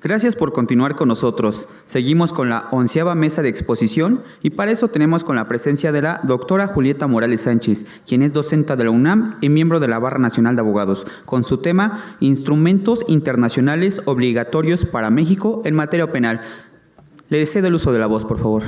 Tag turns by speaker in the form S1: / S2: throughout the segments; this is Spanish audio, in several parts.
S1: Gracias por continuar con nosotros. Seguimos con la 11ª mesa de exposición y para eso tenemos con la presencia de la doctora Julieta Morales Sánchez, quien es docente de la UNAM y miembro de la Barra Nacional de Abogados, con su tema Instrumentos Internacionales Obligatorios para México en materia penal. Le cedo el uso de la voz, por favor.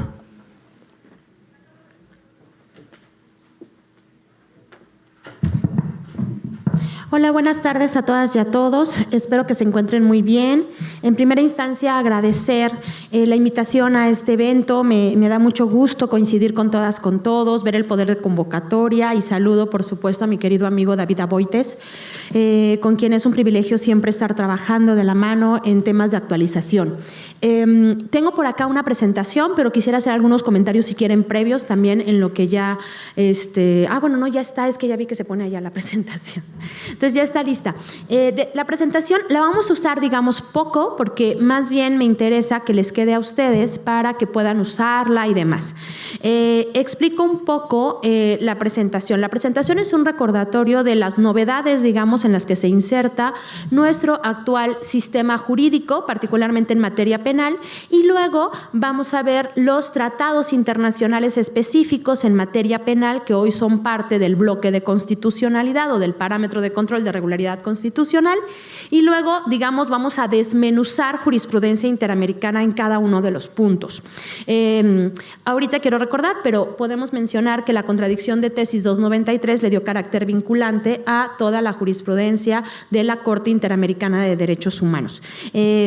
S2: Hola, buenas tardes a todas y a todos. Espero que se encuentren muy bien. En primera instancia, agradecer la invitación a este evento. Me da mucho gusto coincidir con todas, con todos, ver el poder de convocatoria y saludo, por supuesto, a mi querido amigo David Aboites, con quien es un privilegio siempre estar trabajando de la mano en temas de actualización. Tengo por acá una presentación, pero quisiera hacer algunos comentarios, si quieren, previos también en lo que ya… bueno, no, ya está, es que ya vi que se pone allá la presentación. Entonces ya está lista. La presentación la vamos a usar, digamos, poco, porque más bien me interesa que les quede a ustedes para que puedan usarla y demás. Explico un poco la presentación. La presentación es un recordatorio de las novedades, digamos, en las que se inserta nuestro actual sistema jurídico, particularmente en materia penal, y luego vamos a ver los tratados internacionales específicos en materia penal que hoy son parte del bloque de constitucionalidad o del parámetro de control de regularidad constitucional, y luego, digamos, vamos a desmenuzar jurisprudencia interamericana en cada uno de los puntos. Ahorita quiero recordar, pero podemos mencionar que la contradicción de tesis 293 le dio carácter vinculante a toda la jurisprudencia de la Corte Interamericana de Derechos Humanos.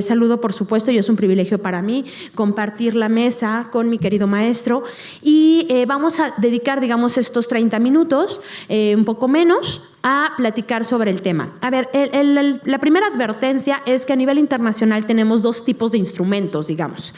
S2: Saludo, por supuesto, y es un privilegio para mí compartir la mesa con mi querido maestro, y vamos a dedicar, digamos, estos 30 minutos, un poco menos, a platicar sobre el tema. A ver, la primera advertencia es que a nivel internacional tenemos dos tipos de instrumentos, digamos.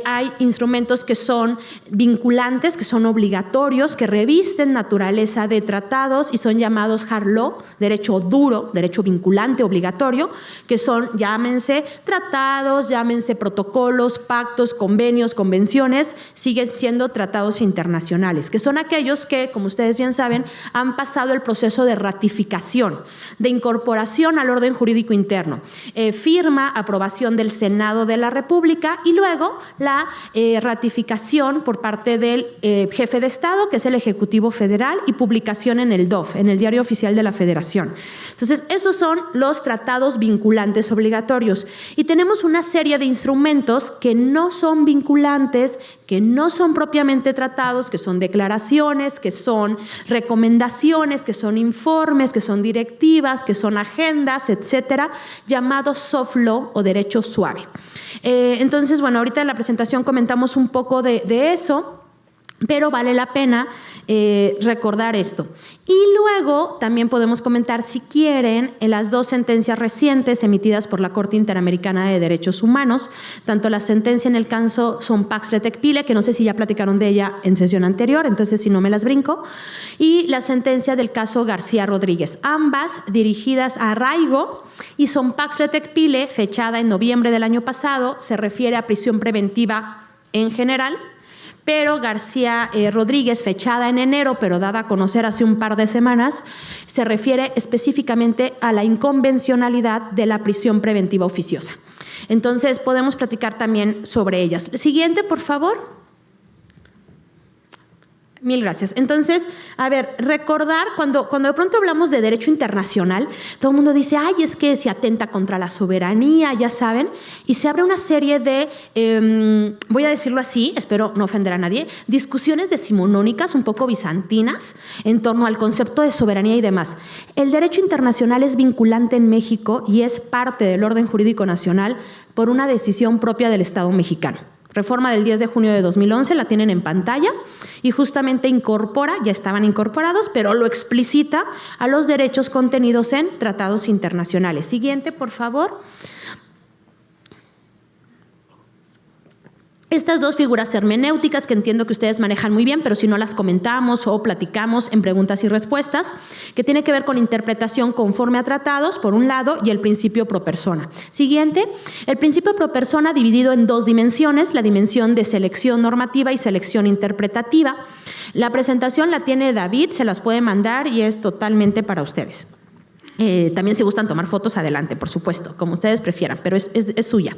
S2: Hay instrumentos que son vinculantes, que son obligatorios, que revisten naturaleza de tratados y son llamados hard law, derecho duro, derecho vinculante, obligatorio, que son, llámense tratados, llámense protocolos, pactos, convenios, convenciones, siguen siendo tratados internacionales, que son aquellos que, como ustedes bien saben, han pasado el proceso de ratificación, de incorporación al orden jurídico interno, firma, aprobación del Senado de la República y luego la ratificación por parte del jefe de Estado, que es el Ejecutivo Federal, y publicación en el DOF, en el Diario Oficial de la Federación. Entonces, esos son los tratados vinculantes obligatorios. Y tenemos una serie de instrumentos que no son vinculantes, que no son propiamente tratados, que son declaraciones, que son recomendaciones, que son informes, que son directivas, que son agendas, etcétera, llamados soft law o derecho suave. Entonces, bueno, ahorita en la presentación comentamos un poco de eso, pero vale la pena recordar esto. Y luego también podemos comentar, si quieren, en las dos sentencias recientes emitidas por la Corte Interamericana de Derechos Humanos, tanto la sentencia en el caso Sonpax-Retec-Pile, que no sé si ya platicaron de ella en sesión anterior, entonces si no me las brinco, y la sentencia del caso García-Rodríguez, ambas dirigidas a arraigo, y Sonpax-Retec-Pile, fechada en noviembre del año pasado, se refiere a prisión preventiva en general, pero García Rodríguez, fechada en enero, pero dada a conocer hace un par de semanas, se refiere específicamente a la inconvencionalidad de la prisión preventiva oficiosa. Entonces, podemos platicar también sobre ellas. Siguiente, por favor. Mil gracias. Entonces, a ver, recordar, cuando de pronto hablamos de derecho internacional, todo el mundo dice, ay, es que se atenta contra la soberanía, ya saben, y se abre una serie de, voy a decirlo así, espero no ofender a nadie, discusiones decimonónicas, un poco bizantinas, en torno al concepto de soberanía y demás. El derecho internacional es vinculante en México y es parte del orden jurídico nacional por una decisión propia del Estado mexicano. Reforma del 10 de junio de 2011, la tienen en pantalla, y justamente incorpora, ya estaban incorporados, pero lo explicita a los derechos contenidos en tratados internacionales. Siguiente, por favor. Estas dos figuras hermenéuticas que entiendo que ustedes manejan muy bien, pero si no las comentamos o platicamos en preguntas y respuestas, que tiene que ver con interpretación conforme a tratados, por un lado, y el principio pro persona. Siguiente, el principio pro persona dividido en dos dimensiones, la dimensión de selección normativa y selección interpretativa. La presentación la tiene David, se las puede mandar y es totalmente para ustedes. También si gustan tomar fotos, adelante, por supuesto, como ustedes prefieran, pero es suya.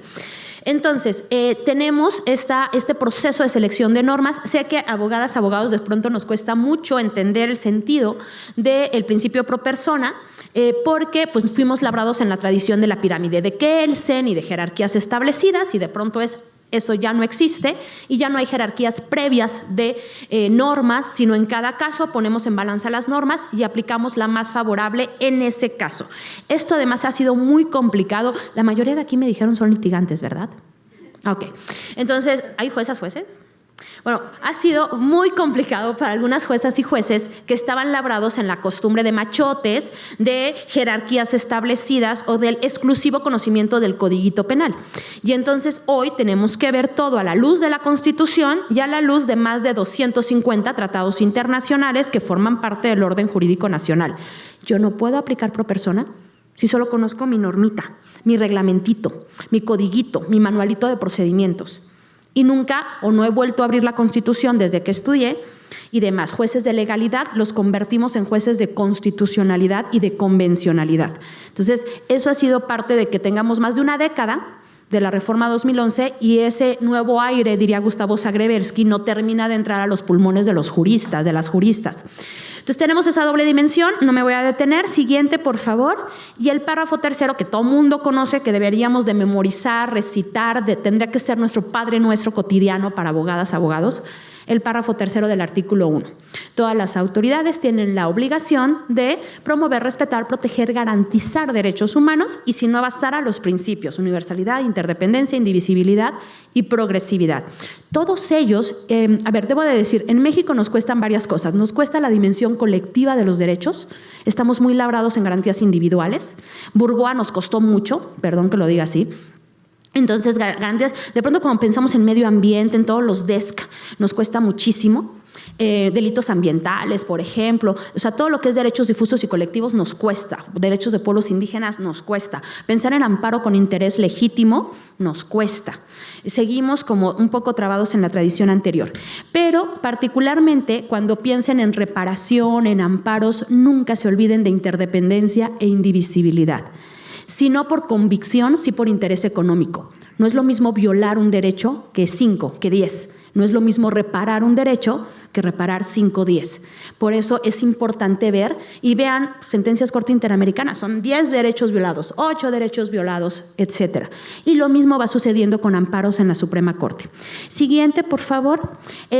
S2: Entonces, tenemos este proceso de selección de normas. Sé que abogadas, abogados, de pronto nos cuesta mucho entender el sentido del principio pro persona, porque pues, fuimos labrados en la tradición de la pirámide de Kelsen y de jerarquías establecidas, y de pronto eso ya no existe y ya no hay jerarquías previas de normas, sino en cada caso ponemos en balanza las normas y aplicamos la más favorable en ese caso. Esto además ha sido muy complicado. La mayoría de aquí me dijeron son litigantes, ¿verdad? Ok. Entonces, ¿hay jueces? Bueno, ha sido muy complicado para algunas juezas y jueces que estaban labrados en la costumbre de machotes, de jerarquías establecidas o del exclusivo conocimiento del codiguito penal. Y entonces hoy tenemos que ver todo a la luz de la Constitución y a la luz de más de 250 tratados internacionales que forman parte del orden jurídico nacional. Yo no puedo aplicar pro persona si solo conozco mi normita, mi reglamentito, mi codiguito, mi manualito de procedimientos. Y nunca o no he vuelto a abrir la Constitución desde que estudié y demás. Jueces de legalidad los convertimos en jueces de constitucionalidad y de convencionalidad. Entonces, eso ha sido parte de que tengamos más de una década de la reforma 2011 y ese nuevo aire, diría Gustavo Zagrebelsky, no termina de entrar a los pulmones de los juristas, de las juristas. Entonces tenemos esa doble dimensión, no me voy a detener. Siguiente, por favor. Y el párrafo tercero, que todo mundo conoce, que deberíamos de memorizar, recitar, tendría que ser nuestro Padre Nuestro cotidiano para abogadas, abogados. El párrafo tercero del artículo 1. Todas las autoridades tienen la obligación de promover, respetar, proteger, garantizar derechos humanos y, si no bastara, los principios: universalidad, interdependencia, indivisibilidad y progresividad. Todos ellos, debo de decir, en México nos cuestan varias cosas. Nos cuesta la dimensión colectiva de los derechos. Estamos muy labrados en garantías individuales. Burgoa nos costó mucho, perdón que lo diga así. Entonces, garantías, de pronto como pensamos en medio ambiente, en todos los DESC, nos cuesta muchísimo. Delitos ambientales, por ejemplo, o sea, todo lo que es derechos difusos y colectivos nos cuesta. Derechos de pueblos indígenas nos cuesta. Pensar en amparo con interés legítimo nos cuesta. Seguimos como un poco trabados en la tradición anterior. Pero particularmente cuando piensen en reparación, en amparos, nunca se olviden de interdependencia e indivisibilidad. Si no por convicción, sí por interés económico. No es lo mismo violar un derecho que 5, que 10. No es lo mismo reparar un derecho que reparar 5 o 10. Por eso es importante ver y vean sentencias Corte Interamericana. Son 10 derechos violados, 8 derechos violados, etc. Y lo mismo va sucediendo con amparos en la Suprema Corte. Siguiente, por favor.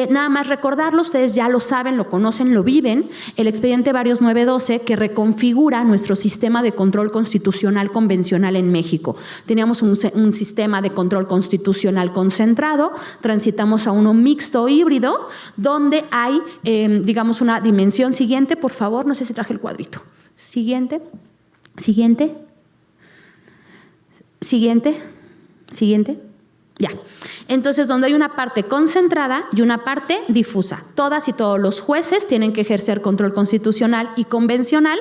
S2: Nada más recordarlo, ustedes ya lo saben, lo conocen, lo viven. El expediente Varios 912 que reconfigura nuestro sistema de control constitucional convencional en México. Teníamos un sistema de control constitucional concentrado, transitamos a uno mixto o híbrido, donde hay, digamos, una dimensión. Siguiente, por favor. No sé si traje el cuadrito. Siguiente. Ya. Entonces, donde hay una parte concentrada y una parte difusa. Todas y todos los jueces tienen que ejercer control constitucional y convencional.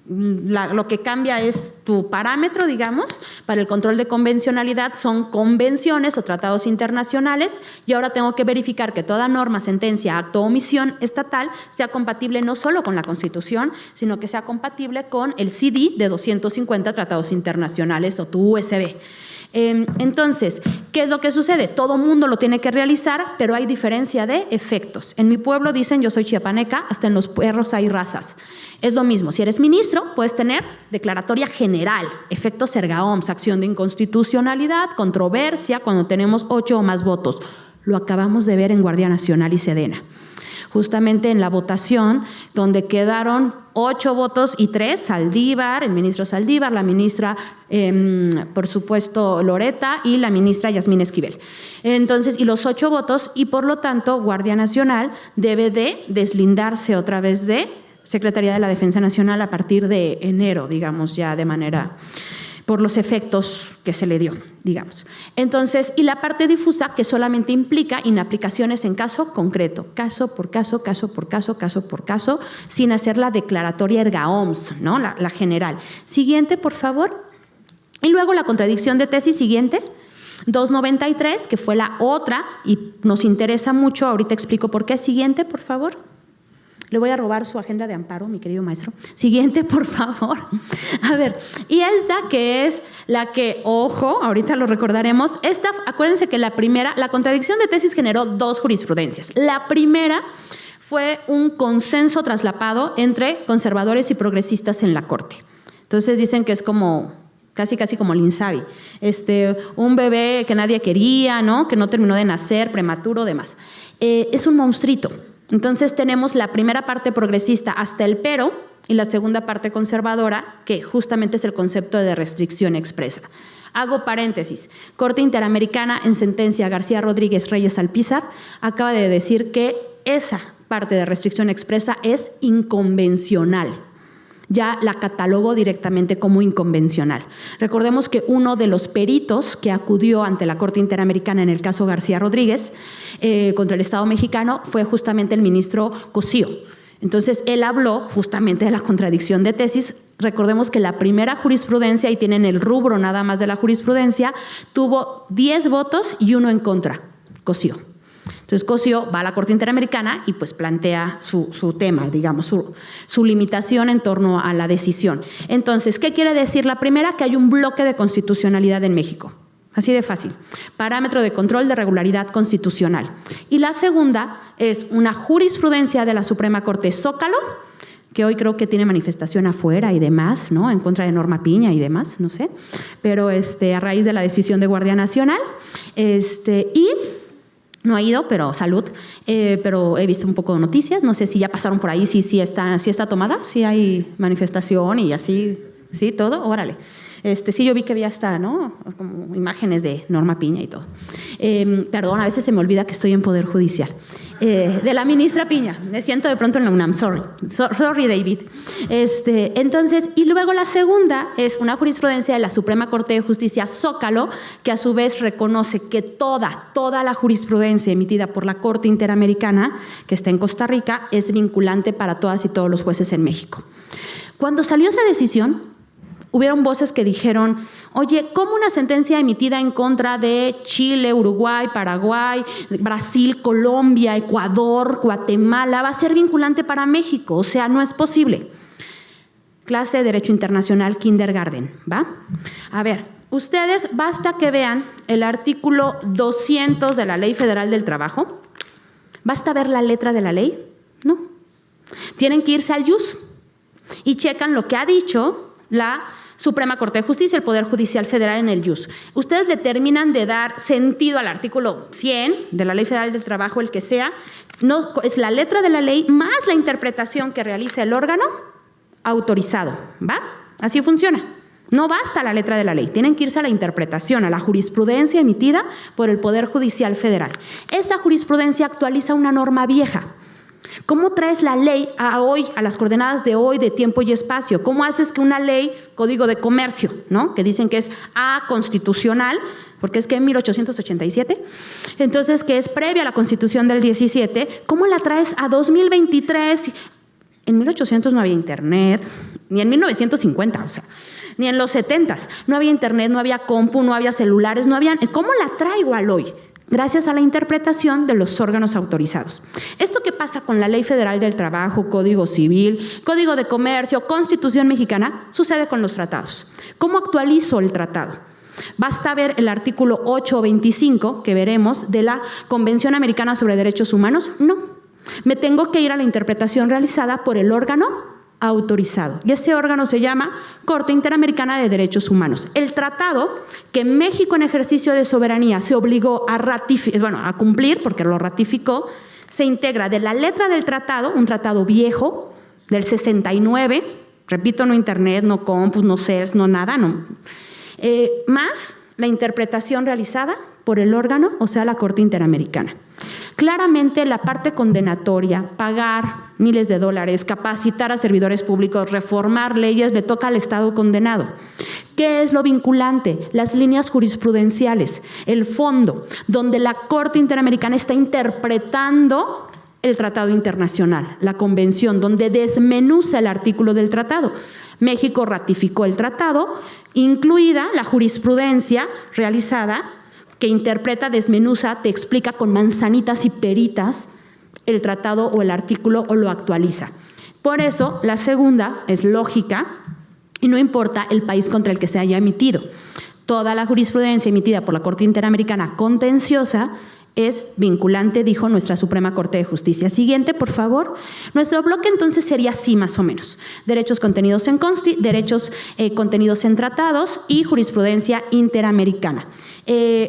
S2: Lo que cambia es tu parámetro, digamos. Para el control de convencionalidad son convenciones o tratados internacionales, y ahora tengo que verificar que toda norma, sentencia, acto o omisión estatal sea compatible no solo con la Constitución, sino que sea compatible con el CD de 250 tratados internacionales o tu USB. Entonces, ¿qué es lo que sucede? Todo mundo lo tiene que realizar, pero hay diferencia de efectos. En mi pueblo dicen, yo soy chiapaneca, hasta en los perros hay razas. Es lo mismo, si eres ministro, puedes tener declaratoria general, efectos erga omnes, acción de inconstitucionalidad, controversia, cuando tenemos 8 o más votos. Lo acabamos de ver en Guardia Nacional y Sedena. Justamente en la votación, donde quedaron 8 votos y 3, Saldívar, el ministro Saldívar, la ministra, por supuesto, Loreta, y la ministra Yasmín Esquivel. Entonces, y los 8 votos, y por lo tanto, Guardia Nacional debe de deslindarse otra vez de Secretaría de la Defensa Nacional a partir de enero, digamos, ya de manera, por los efectos que se le dio, digamos. Entonces, y la parte difusa, que solamente implica inaplicaciones en caso concreto, caso por caso, caso por caso, caso por caso, sin hacer la declaratoria erga omnes, ¿no? La general. Siguiente, por favor. Y luego la contradicción de tesis, siguiente. 293, que fue la otra, y nos interesa mucho, ahorita explico por qué. Siguiente, por favor. Le voy a robar su agenda de amparo, mi querido maestro. Siguiente, por favor. A ver, y esta que es la que, ojo, ahorita lo recordaremos. Esta, acuérdense que la contradicción de tesis generó 2 jurisprudencias. La primera fue un consenso traslapado entre conservadores y progresistas en la Corte. Entonces dicen que es como, casi como el Insabi. Un bebé que nadie quería, ¿no? Que no terminó de nacer, prematuro, demás. Es un monstruito. Entonces tenemos la primera parte progresista hasta el pero y la segunda parte conservadora, que justamente es el concepto de restricción expresa. Hago paréntesis. Corte Interamericana, en sentencia García Rodríguez Reyes Alpizar, acaba de decir que esa parte de restricción expresa es inconvencional. Ya la catalogó directamente como inconvencional. Recordemos que uno de los peritos que acudió ante la Corte Interamericana en el caso García Rodríguez contra el Estado mexicano fue justamente el ministro Cosío. Entonces, él habló justamente de la contradicción de tesis. Recordemos que la primera jurisprudencia, y tienen el rubro nada más de la jurisprudencia, tuvo 10 votos y 1 en contra, Cosío. Entonces, Cosío va a la Corte Interamericana y pues plantea su tema, digamos, su limitación en torno a la decisión. Entonces, ¿qué quiere decir? La primera, que hay un bloque de constitucionalidad en México. Así de fácil. Parámetro de control de regularidad constitucional. Y la segunda es una jurisprudencia de la Suprema Corte Zócalo, que hoy creo que tiene manifestación afuera y demás, ¿no? En contra de Norma Piña y demás, no sé. Pero a raíz de la decisión de Guardia Nacional, y no he ido, pero salud, pero he visto un poco de noticias, no sé si ya pasaron por ahí, si está tomada, si hay manifestación y así, sí, todo, órale. Sí, yo vi que había hasta, ¿no? Como imágenes de Norma Piña y todo. Perdón, a veces se me olvida que estoy en Poder Judicial. De la ministra Piña, me siento de pronto en la UNAM, sorry David. Entonces, y luego la segunda es una jurisprudencia de la Suprema Corte de Justicia Zócalo, que a su vez reconoce que toda la jurisprudencia emitida por la Corte Interamericana, que está en Costa Rica, es vinculante para todas y todos los jueces en México. Cuando salió esa decisión, hubieron voces que dijeron, oye, ¿cómo una sentencia emitida en contra de Chile, Uruguay, Paraguay, Brasil, Colombia, Ecuador, Guatemala va a ser vinculante para México? O sea, no es posible. Clase de Derecho Internacional, kindergarten, ¿va? A ver, ustedes basta que vean el artículo 200 de la Ley Federal del Trabajo. ¿Basta ver la letra de la ley? No. Tienen que irse al JUS y checan lo que ha dicho la Suprema Corte de Justicia, el Poder Judicial Federal en el JUS. Ustedes le terminan de dar sentido al artículo 100 de la Ley Federal del Trabajo, el que sea, no, es la letra de la ley más la interpretación que realiza el órgano autorizado, ¿va? Así funciona. No basta la letra de la ley, tienen que irse a la interpretación, a la jurisprudencia emitida por el Poder Judicial Federal. Esa jurisprudencia actualiza una norma vieja. ¿Cómo traes la ley a hoy, a las coordenadas de hoy, de tiempo y espacio? ¿Cómo haces que una ley, Código de Comercio, ¿no? Que dicen que es aconstitucional, porque es que en 1887, entonces que es previa a la Constitución del 17, ¿cómo la traes a 2023? En 1800 no había internet, ni en 1950, o sea, ni en los 70s. No había internet, no había compu, no había celulares, no había... ¿Cómo la traigo al hoy? Gracias a la interpretación de los órganos autorizados. Esto que pasa con la Ley Federal del Trabajo, Código Civil, Código de Comercio, Constitución Mexicana, sucede con los tratados. ¿Cómo actualizo el tratado? Basta ver el artículo 825, que veremos, de la Convención Americana sobre Derechos Humanos. No, me tengo que ir a la interpretación realizada por el órgano autorizado. Y ese órgano se llama Corte Interamericana de Derechos Humanos. El tratado que México en ejercicio de soberanía se obligó a cumplir, porque lo ratificó, se integra de la letra del tratado, un tratado viejo, del 69, repito, no internet, no compus, no CELS, no nada, no, más la interpretación realizada por el órgano, o sea, la Corte Interamericana. Claramente la parte condenatoria, pagar miles de dólares, capacitar a servidores públicos, reformar leyes, le toca al Estado condenado. ¿Qué es lo vinculante? Las líneas jurisprudenciales, el fondo, donde la Corte Interamericana está interpretando el tratado internacional, la convención, donde desmenuza el artículo del tratado. México ratificó el tratado, incluida la jurisprudencia realizada que interpreta, desmenuza, te explica con manzanitas y peritas el tratado o el artículo o lo actualiza. Por eso, la segunda es lógica y no importa el país contra el que se haya emitido. Toda la jurisprudencia emitida por la Corte Interamericana Contenciosa es vinculante, dijo nuestra Suprema Corte de Justicia. Siguiente, por favor. Nuestro bloque entonces sería así más o menos. Derechos contenidos en Consti, derechos contenidos en tratados y jurisprudencia interamericana.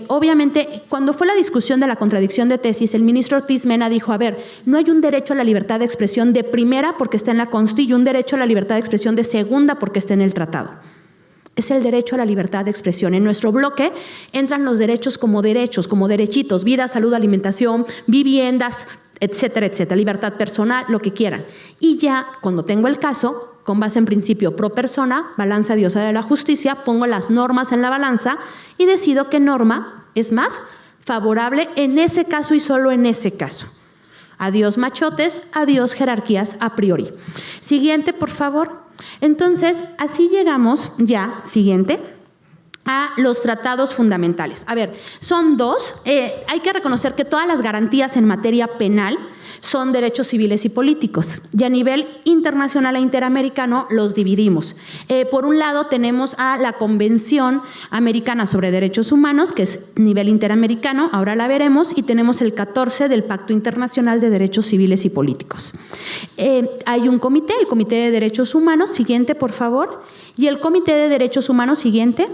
S2: Obviamente, cuando fue la discusión de la contradicción de tesis, el ministro Ortiz Mena dijo, a ver, no hay un derecho a la libertad de expresión de primera porque está en la Consti y un derecho a la libertad de expresión de segunda porque está en el tratado. Es el derecho a la libertad de expresión. En nuestro bloque entran los derechos, como derechitos, vida, salud, alimentación, viviendas, etcétera, etcétera, libertad personal, lo que quieran. Y ya, cuando tengo el caso, con base en principio pro persona, balanza diosa de la justicia, pongo las normas en la balanza y decido qué norma es más favorable en ese caso y solo en ese caso. Adiós machotes, adiós jerarquías a priori. Siguiente, por favor. Entonces, así llegamos ya, siguiente, a los tratados fundamentales. A ver, son dos. Hay que reconocer que todas las garantías en materia penal son derechos civiles y políticos. Y a nivel internacional e interamericano los dividimos. Por un lado tenemos a la Convención Americana sobre Derechos Humanos, que es nivel interamericano, ahora la veremos, y tenemos el 14 del Pacto Internacional de Derechos Civiles y Políticos. Hay un comité, el Comité de Derechos Humanos, siguiente por favor, y el Comité de Derechos Humanos, siguiente,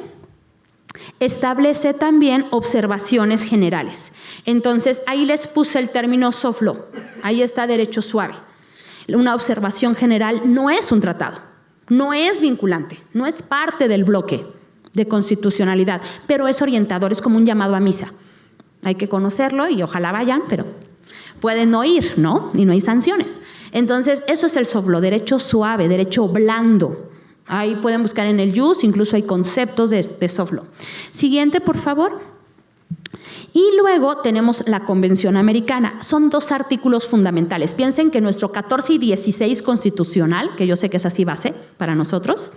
S2: establece también observaciones generales. Entonces, ahí les puse el término soft law, ahí está derecho suave. Una observación general no es un tratado, no es vinculante, no es parte del bloque de constitucionalidad, pero es orientador, es como un llamado a misa. Hay que conocerlo y ojalá vayan, pero pueden no ir, ¿no? Y no hay sanciones. Entonces, eso es el soft law, derecho suave, derecho blando. Ahí pueden buscar en el JUS, incluso hay conceptos de soft law. Siguiente, por favor. Y luego tenemos la Convención Americana. Son dos artículos fundamentales. Piensen que nuestro 14 y 16 constitucional, que yo sé que es así base para nosotros,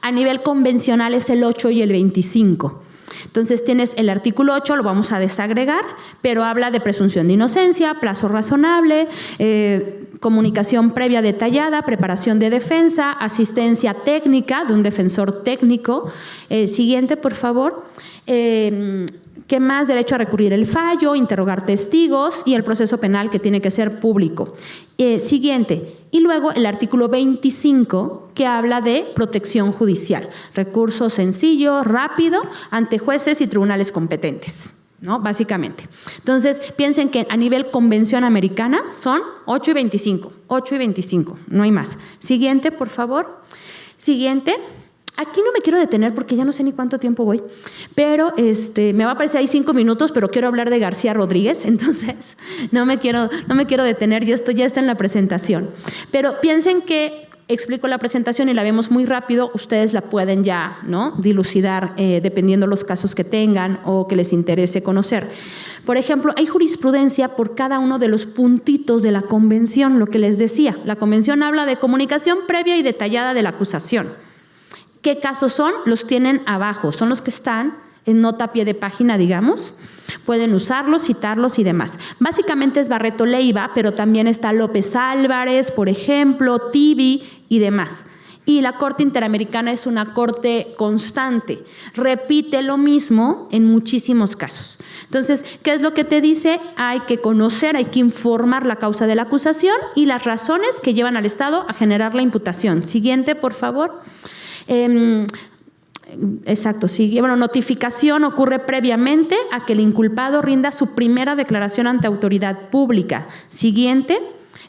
S2: a nivel convencional es el 8 y el 25. Entonces tienes el artículo 8, lo vamos a desagregar, pero habla de presunción de inocencia, plazo razonable, comunicación previa detallada, preparación de defensa, asistencia técnica de un defensor técnico. Siguiente, por favor. ¿Qué más? Derecho a recurrir el fallo, interrogar testigos y el proceso penal que tiene que ser público. Siguiente. Y luego el artículo 25 que habla de protección judicial. Recurso sencillo, rápido, ante jueces y tribunales competentes, ¿no? Básicamente. Entonces, piensen que a nivel convención americana son 8 y 25. 8 y 25, no hay más. Siguiente, por favor. Siguiente. Aquí no me quiero detener porque ya no sé ni cuánto tiempo voy, pero me va a parecer ahí 5 minutos, pero quiero hablar de García Rodríguez, entonces no me quiero detener, esto ya está en la presentación. Pero piensen que explico la presentación y la vemos muy rápido, ustedes la pueden ya, ¿no?, dilucidar dependiendo los casos que tengan o que les interese conocer. Por ejemplo, hay jurisprudencia por cada uno de los puntitos de la convención, lo que les decía. La convención habla de comunicación previa y detallada de la acusación. ¿Qué casos son? Los tienen abajo, son los que están en nota a pie de página, digamos. Pueden usarlos, citarlos y demás. Básicamente es Barreto Leiva, pero también está López Álvarez, por ejemplo, Tibi y demás. Y la Corte Interamericana es una corte constante, repite lo mismo en muchísimos casos. Entonces, ¿qué es lo que te dice? Hay que conocer, hay que informar la causa de la acusación y las razones que llevan al Estado a generar la imputación. Siguiente, por favor. Exacto, sigue. Bueno, notificación ocurre previamente a que el inculpado rinda su primera declaración ante autoridad pública. Siguiente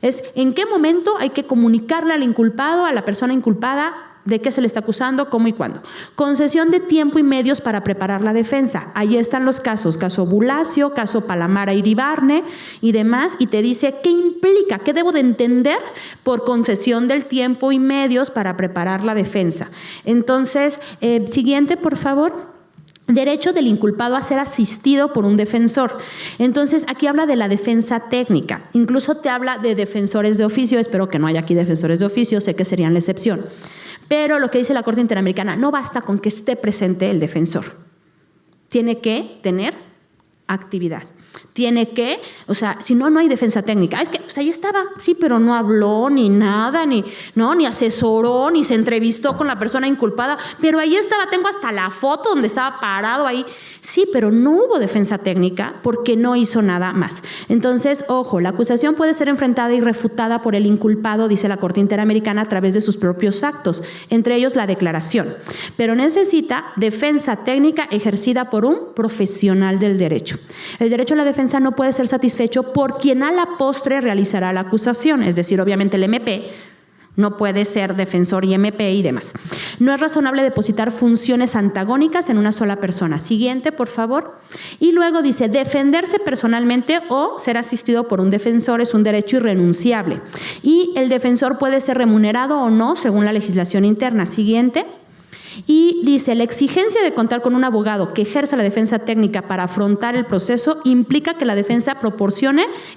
S2: es en qué momento hay que comunicarle al inculpado, a la persona inculpada, de qué se le está acusando, cómo y cuándo. Concesión de tiempo y medios para preparar la defensa. Ahí están los casos, caso Bulacio, caso Palamara Iribarne y demás, y te dice qué implica, qué debo de entender por concesión del tiempo y medios para preparar la defensa. Entonces, siguiente, por favor. Derecho del inculpado a ser asistido por un defensor. Entonces, aquí habla de la defensa técnica. Incluso te habla de defensores de oficio. Espero que no haya aquí defensores de oficio, sé que serían la excepción. Pero lo que dice la Corte Interamericana, no basta con que esté presente el defensor. Tiene que tener actividad. tiene que, o sea, si no, no hay defensa técnica. Es que pues ahí estaba, sí, pero no habló ni nada, ni asesoró, ni se entrevistó con la persona inculpada, pero ahí estaba, tengo hasta la foto donde estaba parado ahí. Sí, pero no hubo defensa técnica porque no hizo nada más. Entonces, ojo, la acusación puede ser enfrentada y refutada por el inculpado, dice la Corte Interamericana, a través de sus propios actos, entre ellos la declaración, pero necesita defensa técnica ejercida por un profesional del derecho. El derecho a la defensa no puede ser satisfecho por quien a la postre realizará la acusación, es decir, obviamente el MP no puede ser defensor y MP y demás. No es razonable depositar funciones antagónicas en una sola persona. Siguiente, por favor. Y luego dice, defenderse personalmente o ser asistido por un defensor es un derecho irrenunciable. Y el defensor puede ser remunerado o no según la legislación interna. Siguiente. Y dice, la exigencia de contar con un abogado que ejerza la defensa técnica para afrontar el proceso implica que la defensa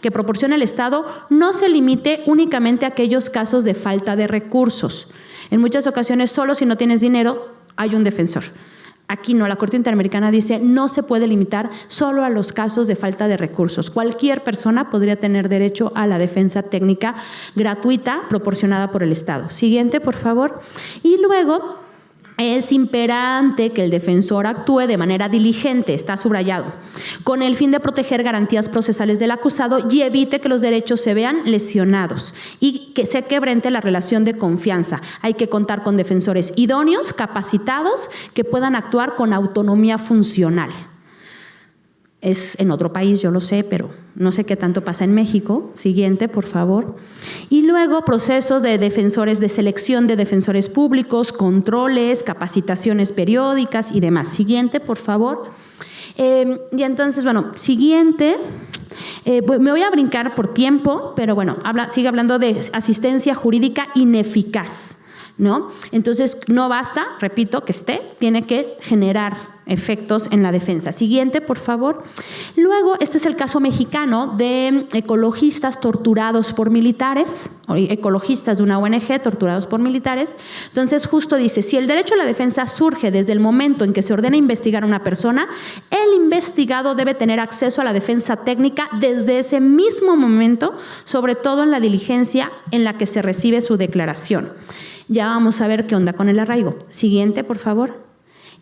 S2: que proporcione el Estado no se limite únicamente a aquellos casos de falta de recursos. En muchas ocasiones, solo si no tienes dinero, hay un defensor. Aquí no, la Corte Interamericana dice, no se puede limitar solo a los casos de falta de recursos. Cualquier persona podría tener derecho a la defensa técnica gratuita proporcionada por el Estado. Siguiente, por favor. Y luego, es imperante que el defensor actúe de manera diligente, está subrayado, con el fin de proteger garantías procesales del acusado y evite que los derechos se vean lesionados y que se quebrante la relación de confianza. Hay que contar con defensores idóneos, capacitados, que puedan actuar con autonomía funcional. Es en otro país, yo lo sé, pero no sé qué tanto pasa en México. Siguiente, por favor. Y luego procesos de defensores, de selección de defensores públicos, controles, capacitaciones periódicas y demás. Siguiente, por favor. Y entonces, bueno, siguiente. Me voy a brincar por tiempo, pero bueno, sigue hablando de asistencia jurídica ineficaz, ¿no? Entonces, no basta, repito, que tiene que generar efectos en la defensa. Siguiente, por favor. Luego, este es el caso mexicano de ecologistas torturados por militares, o ecologistas de una ONG torturados por militares. Entonces, justo dice, si el derecho a la defensa surge desde el momento en que se ordena investigar a una persona, el investigado debe tener acceso a la defensa técnica desde ese mismo momento, sobre todo en la diligencia en la que se recibe su declaración. Ya vamos a ver qué onda con el arraigo. Siguiente, por favor.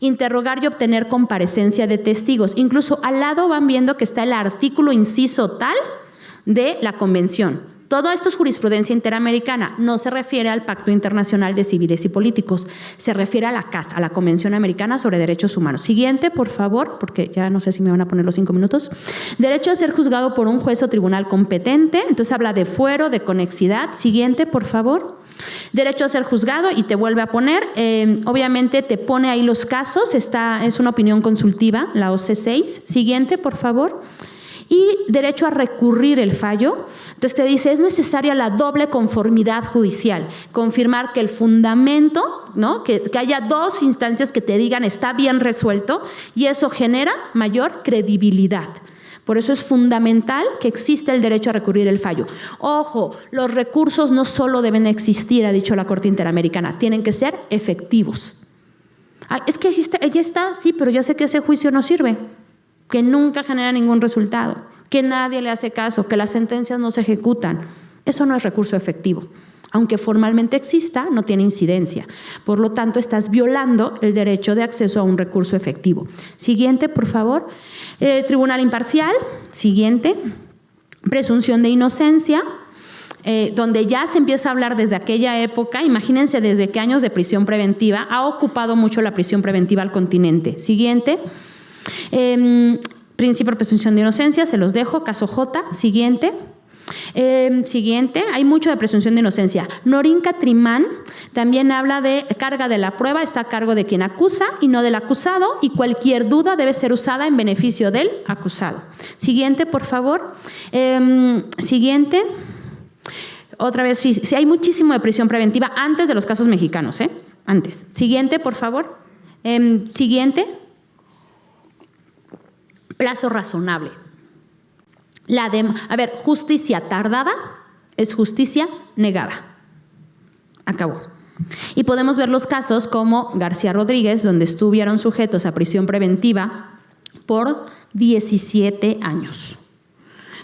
S2: Interrogar y obtener comparecencia de testigos. Incluso al lado van viendo que está el artículo inciso tal de la convención. Todo esto es jurisprudencia interamericana, no se refiere al Pacto Internacional de Civiles y Políticos, se refiere a la CAT, a la Convención Americana sobre Derechos Humanos. Siguiente, por favor, porque ya no sé si me van a poner los 5 minutos. Derecho a ser juzgado por un juez o tribunal competente, entonces habla de fuero, de conexidad. Siguiente, por favor. Derecho a ser juzgado y te vuelve a poner, obviamente te pone ahí los casos, es una opinión consultiva, la OC6. Siguiente, por favor. Y derecho a recurrir el fallo. Entonces te dice, es necesaria la doble conformidad judicial, confirmar que el fundamento, ¿no? que haya dos instancias que te digan está bien resuelto y eso genera mayor credibilidad. Por eso es fundamental que exista el derecho a recurrir el fallo. Ojo, los recursos no solo deben existir, ha dicho la Corte Interamericana, tienen que ser efectivos. Es que ya está, sí, pero ya sé que ese juicio no sirve, que nunca genera ningún resultado, que nadie le hace caso, que las sentencias no se ejecutan. Eso no es recurso efectivo. Aunque formalmente exista, no tiene incidencia. Por lo tanto, estás violando el derecho de acceso a un recurso efectivo. Siguiente, por favor. Tribunal imparcial. Siguiente. Presunción de inocencia, donde ya se empieza a hablar desde aquella época. Imagínense desde qué años de prisión preventiva ha ocupado mucho la prisión preventiva al continente. Siguiente. Principio de presunción de inocencia, se los dejo. Caso J. Siguiente. Siguiente, hay mucho de presunción de inocencia. Norín Catrimán también habla de carga de la prueba, está a cargo de quien acusa y no del acusado, y cualquier duda debe ser usada en beneficio del acusado. Siguiente, por favor. Siguiente. Otra vez, sí, hay muchísimo de prisión preventiva antes de los casos mexicanos, antes. Siguiente, por favor. Siguiente. Plazo razonable. Justicia tardada es justicia negada. Acabó. Y podemos ver los casos como García Rodríguez, donde estuvieron sujetos a prisión preventiva por 17 años.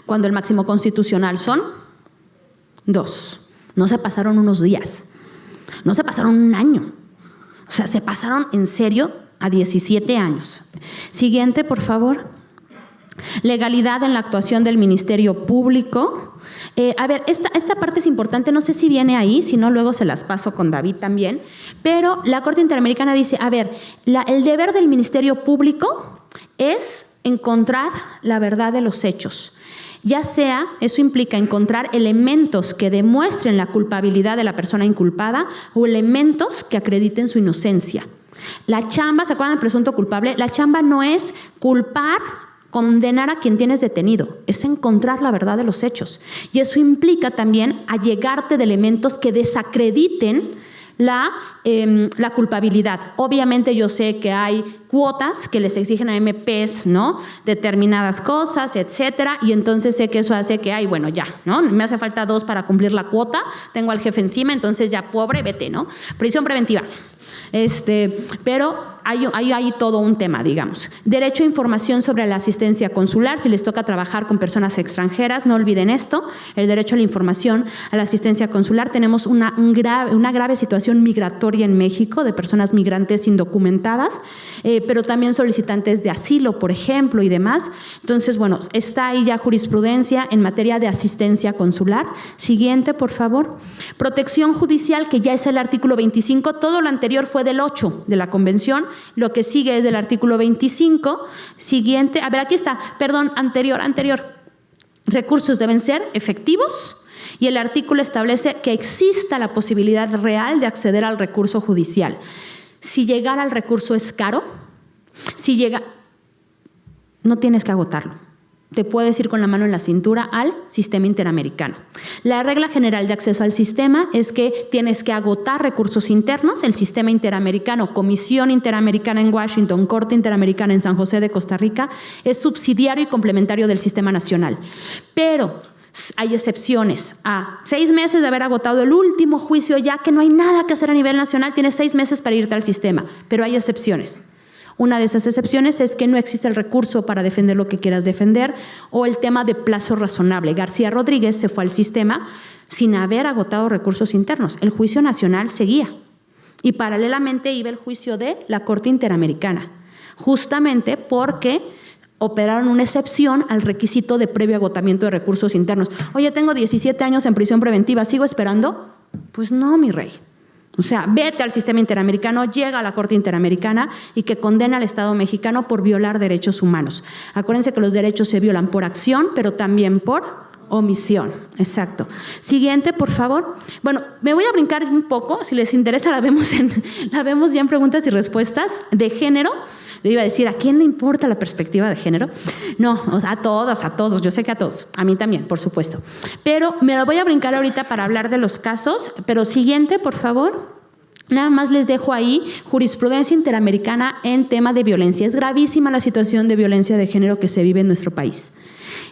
S2: cuando el máximo constitucional son 2. No se pasaron unos días, no se pasaron un año, o sea, se pasaron en serio a 17 años. Siguiente, por favor. Legalidad en la actuación del Ministerio Público. A ver, esta parte es importante, no sé si viene ahí, si no luego se las paso con David también, pero la Corte Interamericana dice, a ver, el deber del Ministerio Público es encontrar la verdad de los hechos. Ya sea, eso implica encontrar elementos que demuestren la culpabilidad de la persona inculpada o elementos que acrediten su inocencia. La chamba, ¿se acuerdan del presunto culpable? La chamba no es culpar, condenar a quien tienes detenido, es encontrar la verdad de los hechos. Y eso implica también allegarte de elementos que desacrediten la culpabilidad. Obviamente yo sé que hay cuotas que les exigen a MPs, ¿no? Determinadas cosas, etcétera, y entonces sé que eso hace que, bueno, ya, ¿no? Me hace falta 2 para cumplir la cuota, tengo al jefe encima, entonces ya pobre, vete, ¿no? Prisión preventiva. Pero hay todo un tema, digamos. Derecho a información sobre la asistencia consular, si les toca trabajar con personas extranjeras, no olviden esto, el derecho a la información a la asistencia consular. Tenemos una grave situación migratoria en México de personas migrantes indocumentadas, pero también solicitantes de asilo, por ejemplo, y demás. Entonces, bueno, está ahí ya jurisprudencia en materia de asistencia consular. Siguiente, por favor. Protección judicial, que ya es el artículo 25, todo lo anterior fue del 8 de la Convención, lo que sigue es del artículo 25. Siguiente, a ver, aquí está, perdón, anterior. Recursos deben ser efectivos y el artículo establece que exista la posibilidad real de acceder al recurso judicial. Si llegar al recurso es caro, no tienes que agotarlo. Te puedes ir con la mano en la cintura al sistema interamericano. La regla general de acceso al sistema es que tienes que agotar recursos internos, el sistema interamericano, Comisión Interamericana en Washington, Corte Interamericana en San José de Costa Rica, es subsidiario y complementario del sistema nacional. Pero hay excepciones. A 6 meses de haber agotado el último juicio, ya que no hay nada que hacer a nivel nacional, tienes 6 meses para irte al sistema, pero hay excepciones. Una de esas excepciones es que no existe el recurso para defender lo que quieras defender o el tema de plazo razonable. García Rodríguez se fue al sistema sin haber agotado recursos internos. El juicio nacional seguía y paralelamente iba el juicio de la Corte Interamericana, justamente porque operaron una excepción al requisito de previo agotamiento de recursos internos. Oye, tengo 17 años en prisión preventiva, ¿sigo esperando? Pues no, mi rey. O sea, vete al sistema interamericano, llega a la Corte Interamericana y que condena al Estado mexicano por violar derechos humanos. Acuérdense que los derechos se violan por acción, pero también por omisión. Exacto. Siguiente, por favor. Bueno, me voy a brincar un poco, si les interesa la vemos ya en preguntas y respuestas de género. Le iba a decir, ¿a quién le importa la perspectiva de género? No, o sea, a todos, yo sé que a todos, a mí también, por supuesto. Pero me lo voy a brincar ahorita para hablar de los casos, pero siguiente, por favor. Nada más les dejo ahí jurisprudencia interamericana en tema de violencia. Es gravísima la situación de violencia de género que se vive en nuestro país.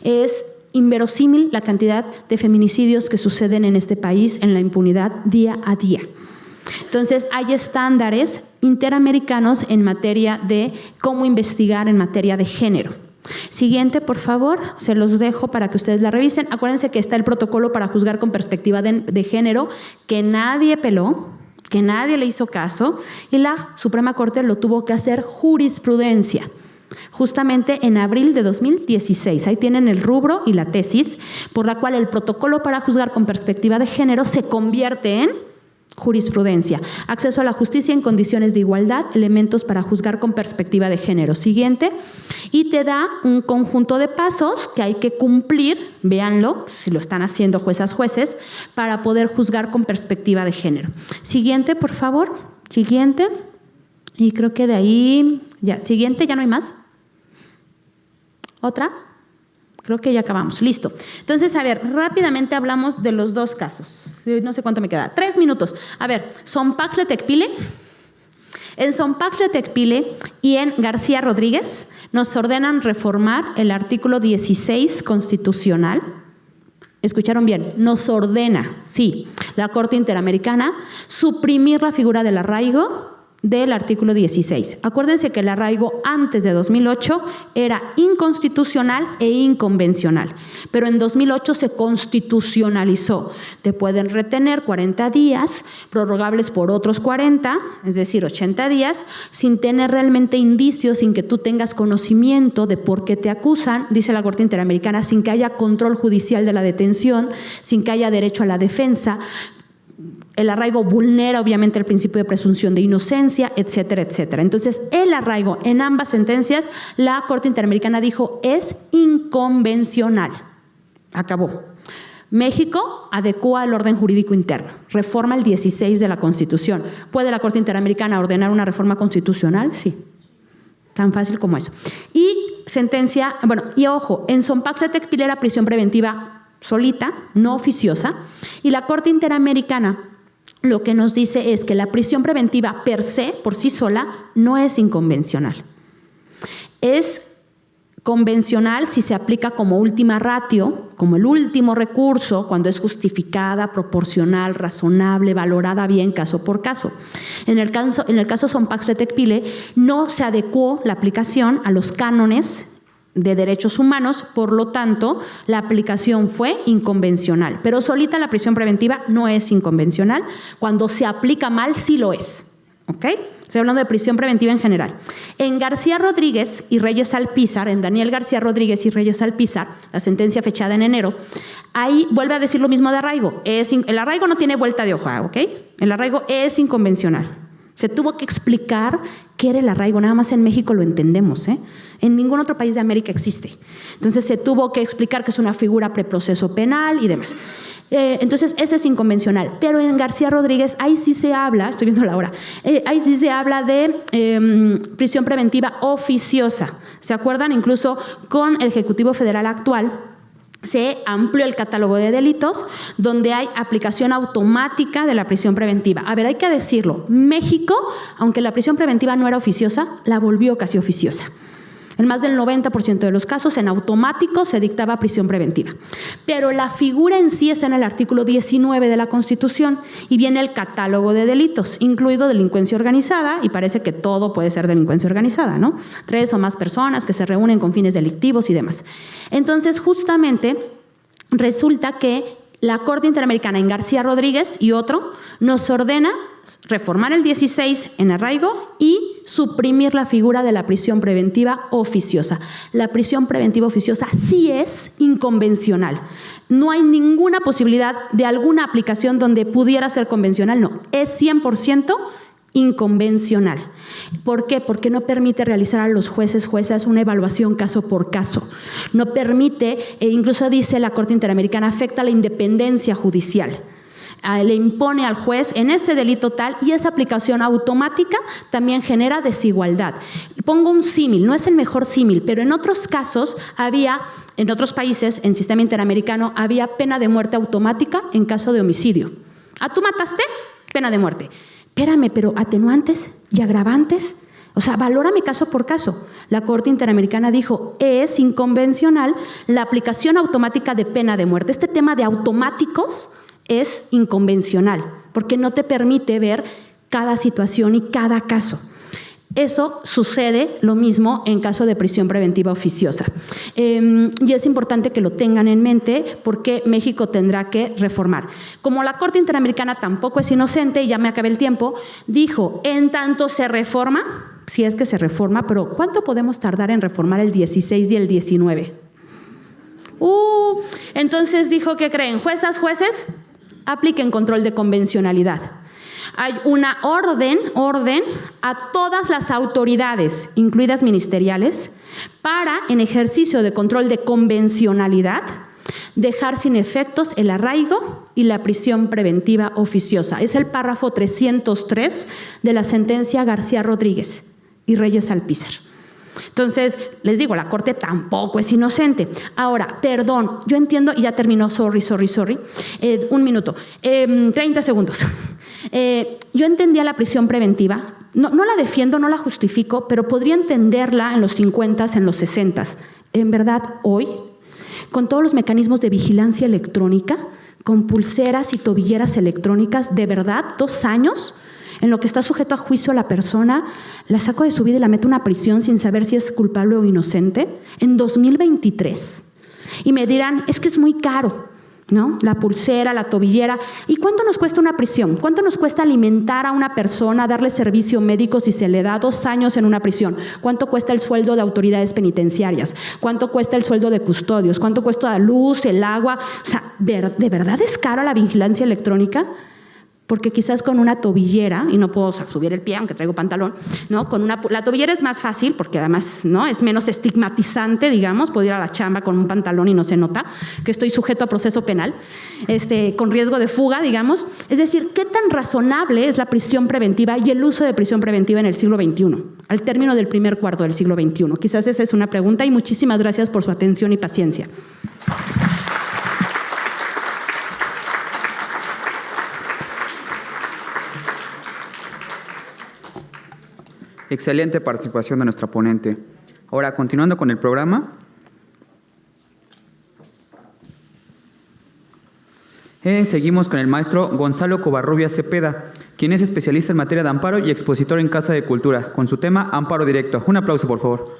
S2: Es inverosímil la cantidad de feminicidios que suceden en este país en la impunidad día a día. Entonces, hay estándares interamericanos en materia de cómo investigar en materia de género. Siguiente, por favor, se los dejo para que ustedes la revisen. Acuérdense que está el protocolo para juzgar con perspectiva de género, que nadie peló, que nadie le hizo caso, y la Suprema Corte lo tuvo que hacer jurisprudencia. Justamente en abril de 2016. Ahí tienen el rubro y la tesis, por la cual el protocolo para juzgar con perspectiva de género se convierte en jurisprudencia. Acceso a la justicia en condiciones de igualdad, elementos para juzgar con perspectiva de género. Siguiente. Y te da un conjunto de pasos que hay que cumplir, véanlo, si lo están haciendo jueces, para poder juzgar con perspectiva de género. Siguiente, por favor. Siguiente. Y creo que de ahí, ya, siguiente, ya no hay más. ¿Otra? Creo que ya acabamos. Listo. Entonces, a ver, rápidamente hablamos de los 2 casos. No sé cuánto me queda. 3 minutos. A ver, Sonpaxle-Tecpile. En Sonpaxle-Tecpile y en García Rodríguez nos ordenan reformar el artículo 16 constitucional. ¿Escucharon bien? Nos ordena, sí, la Corte Interamericana suprimir la figura del arraigo del artículo 16. Acuérdense que el arraigo antes de 2008 era inconstitucional e inconvencional, pero en 2008 se constitucionalizó. Te pueden retener 40 días, prorrogables por otros 40, es decir, 80 días, sin tener realmente indicios, sin que tú tengas conocimiento de por qué te acusan, dice la Corte Interamericana, sin que haya control judicial de la detención, sin que haya derecho a la defensa. El arraigo vulnera obviamente el principio de presunción de inocencia, etcétera, etcétera. Entonces, el arraigo en ambas sentencias, la Corte Interamericana dijo, es inconvencional. Acabó. México adecúa el orden jurídico interno, reforma el 16 de la Constitución. ¿Puede la Corte Interamericana ordenar una reforma constitucional? Sí. Tan fácil como eso. Y sentencia, bueno, y ojo, en Sonpax-Retecpil era prisión preventiva solita, no oficiosa, y la Corte Interamericana lo que nos dice es que la prisión preventiva per se, por sí sola, no es inconvencional. Es convencional si se aplica como última ratio, como el último recurso, cuando es justificada, proporcional, razonable, valorada bien caso por caso. En el caso Sonpax-Retecpil no se adecuó la aplicación a los cánones de derechos humanos, por lo tanto, la aplicación fue inconvencional. Pero solita la prisión preventiva no es inconvencional. Cuando se aplica mal, sí lo es. ¿Ok? Estoy hablando de prisión preventiva en general. En García Rodríguez y Reyes Alpizar, en Daniel García Rodríguez y Reyes Alpizar, la sentencia fechada en enero, ahí vuelve a decir lo mismo de arraigo. El arraigo no tiene vuelta de hoja, ¿ok? El arraigo es inconvencional. Se tuvo que explicar qué era el arraigo, nada más en México lo entendemos, ¿eh? En ningún otro país de América existe. Entonces se tuvo que explicar que es una figura preproceso penal y demás. Entonces ese es inconvencional. Pero en García Rodríguez, ahí sí se habla, estoy viendo la hora, ahí sí se habla de prisión preventiva oficiosa. ¿Se acuerdan? Incluso con el Ejecutivo Federal actual, se amplió el catálogo de delitos donde hay aplicación automática de la prisión preventiva. A ver, hay que decirlo, México, aunque la prisión preventiva no era oficiosa, la volvió casi oficiosa. En más del 90% de los casos, en automático se dictaba prisión preventiva. Pero la figura en sí está en el artículo 19 de la Constitución y viene el catálogo de delitos, incluido delincuencia organizada, y parece que todo puede ser delincuencia organizada, ¿no? 3 o más personas que se reúnen con fines delictivos y demás. Entonces, justamente, resulta que la Corte Interamericana en García Rodríguez y otro nos ordena reformar el 16 en arraigo y suprimir la figura de la prisión preventiva oficiosa. La prisión preventiva oficiosa sí es inconvencional. No hay ninguna posibilidad de alguna aplicación donde pudiera ser convencional, no. Es 100% inconvencional. ¿Por qué? Porque no permite realizar a los jueces una evaluación caso por caso. No permite, e incluso dice la Corte Interamericana, afecta la independencia judicial. Le impone al juez en este delito tal, y esa aplicación automática también genera desigualdad. Pongo un símil, no es el mejor símil, pero en otros casos en otros países, en sistema interamericano, había pena de muerte automática en caso de homicidio. ¿Tú mataste? Pena de muerte. Espérame, pero atenuantes y agravantes, o sea, valórame caso por caso. La Corte Interamericana dijo, es inconvencional la aplicación automática de pena de muerte. Este tema de automáticos es inconvencional, porque no te permite ver cada situación y cada caso. Eso sucede lo mismo en caso de prisión preventiva oficiosa. Y es importante que lo tengan en mente porque México tendrá que reformar. Como la Corte Interamericana tampoco es inocente, y ya me acabé el tiempo, dijo, en tanto se reforma, si es que se reforma, pero ¿cuánto podemos tardar en reformar el 16 y el 19? Entonces dijo, ¿qué creen? Jueces, apliquen control de convencionalidad. Hay una orden a todas las autoridades, incluidas ministeriales, para, en ejercicio de control de convencionalidad, dejar sin efectos el arraigo y la prisión preventiva oficiosa. Es el párrafo 303 de la sentencia García Rodríguez y Reyes Alpizar. Entonces, les digo, la Corte tampoco es inocente. Ahora, perdón, yo entiendo, y ya terminó, sorry. Un minuto, 30 segundos. Yo entendía la prisión preventiva, no la defiendo, no la justifico, pero podría entenderla en los 50s, en los 60s. En verdad, hoy, con todos los mecanismos de vigilancia electrónica, con pulseras y tobilleras electrónicas, de verdad, 2 años,
S3: en lo que está sujeto a juicio la persona, la saco de su vida y la meto en una prisión sin saber si es culpable o inocente, en 2023. Y me dirán, es que es muy caro, ¿no? La pulsera, la tobillera. ¿Y cuánto nos cuesta una prisión? ¿Cuánto nos cuesta alimentar a una persona, darle servicio médico si se le da 2 años en una prisión? ¿Cuánto cuesta el sueldo de autoridades penitenciarias? ¿Cuánto cuesta el sueldo de custodios? ¿Cuánto cuesta la luz, el agua? O sea, ¿de verdad es cara la vigilancia electrónica? Porque quizás con una tobillera, y no puedo subir el pie aunque traigo pantalón, ¿no? La tobillera es más fácil porque además, ¿no?, es menos estigmatizante, digamos, puedo ir a la chamba con un pantalón y no se nota que estoy sujeto a proceso penal, con riesgo de fuga, digamos. Es decir, ¿qué tan razonable es la prisión preventiva y el uso de prisión preventiva en el siglo XXI, al término del primer cuarto del siglo XXI? Quizás esa es una pregunta y muchísimas gracias por su atención y paciencia.
S1: Excelente participación de nuestra ponente. Ahora, continuando con el programa, seguimos con el maestro Gonzalo Covarrubias Cepeda, quien es especialista en materia de amparo y expositor en Casa de Cultura, con su tema Amparo Directo. Un aplauso, por favor.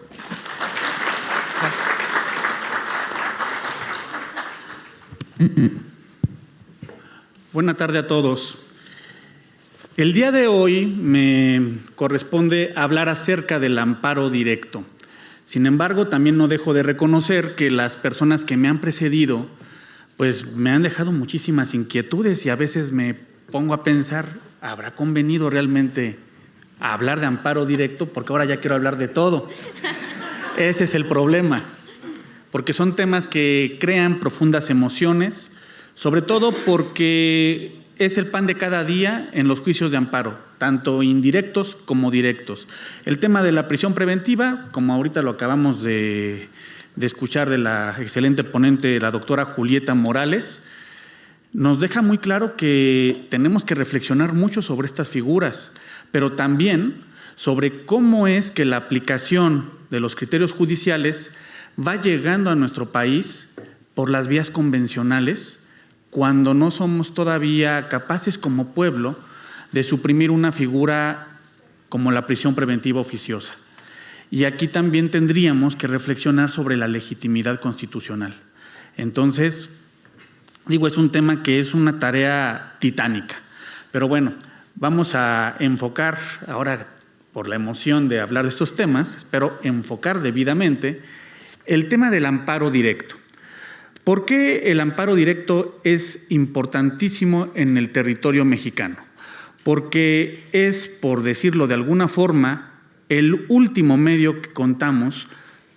S4: Buenas tardes a todos. El día de hoy me corresponde hablar acerca del amparo directo. Sin embargo, también no dejo de reconocer que las personas que me han precedido, pues me han dejado muchísimas inquietudes y a veces me pongo a pensar, ¿habrá convenido realmente hablar de amparo directo? Porque ahora ya quiero hablar de todo. Ese es el problema, porque son temas que crean profundas emociones, sobre todo porque es el pan de cada día en los juicios de amparo, tanto indirectos como directos. El tema de la prisión preventiva, como ahorita lo acabamos de escuchar de la excelente ponente, la doctora Julieta Morales, nos deja muy claro que tenemos que reflexionar mucho sobre estas figuras, pero también sobre cómo es que la aplicación de los criterios judiciales va llegando a nuestro país por las vías convencionales, cuando no somos todavía capaces como pueblo de suprimir una figura como la prisión preventiva oficiosa. Y aquí también tendríamos que reflexionar sobre la legitimidad constitucional. Entonces, es un tema que es una tarea titánica. Pero bueno, vamos a enfocar, ahora por la emoción de hablar de estos temas, espero enfocar debidamente el tema del amparo directo. ¿Por qué el amparo directo es importantísimo en el territorio mexicano? Porque es, por decirlo de alguna forma, el último medio que contamos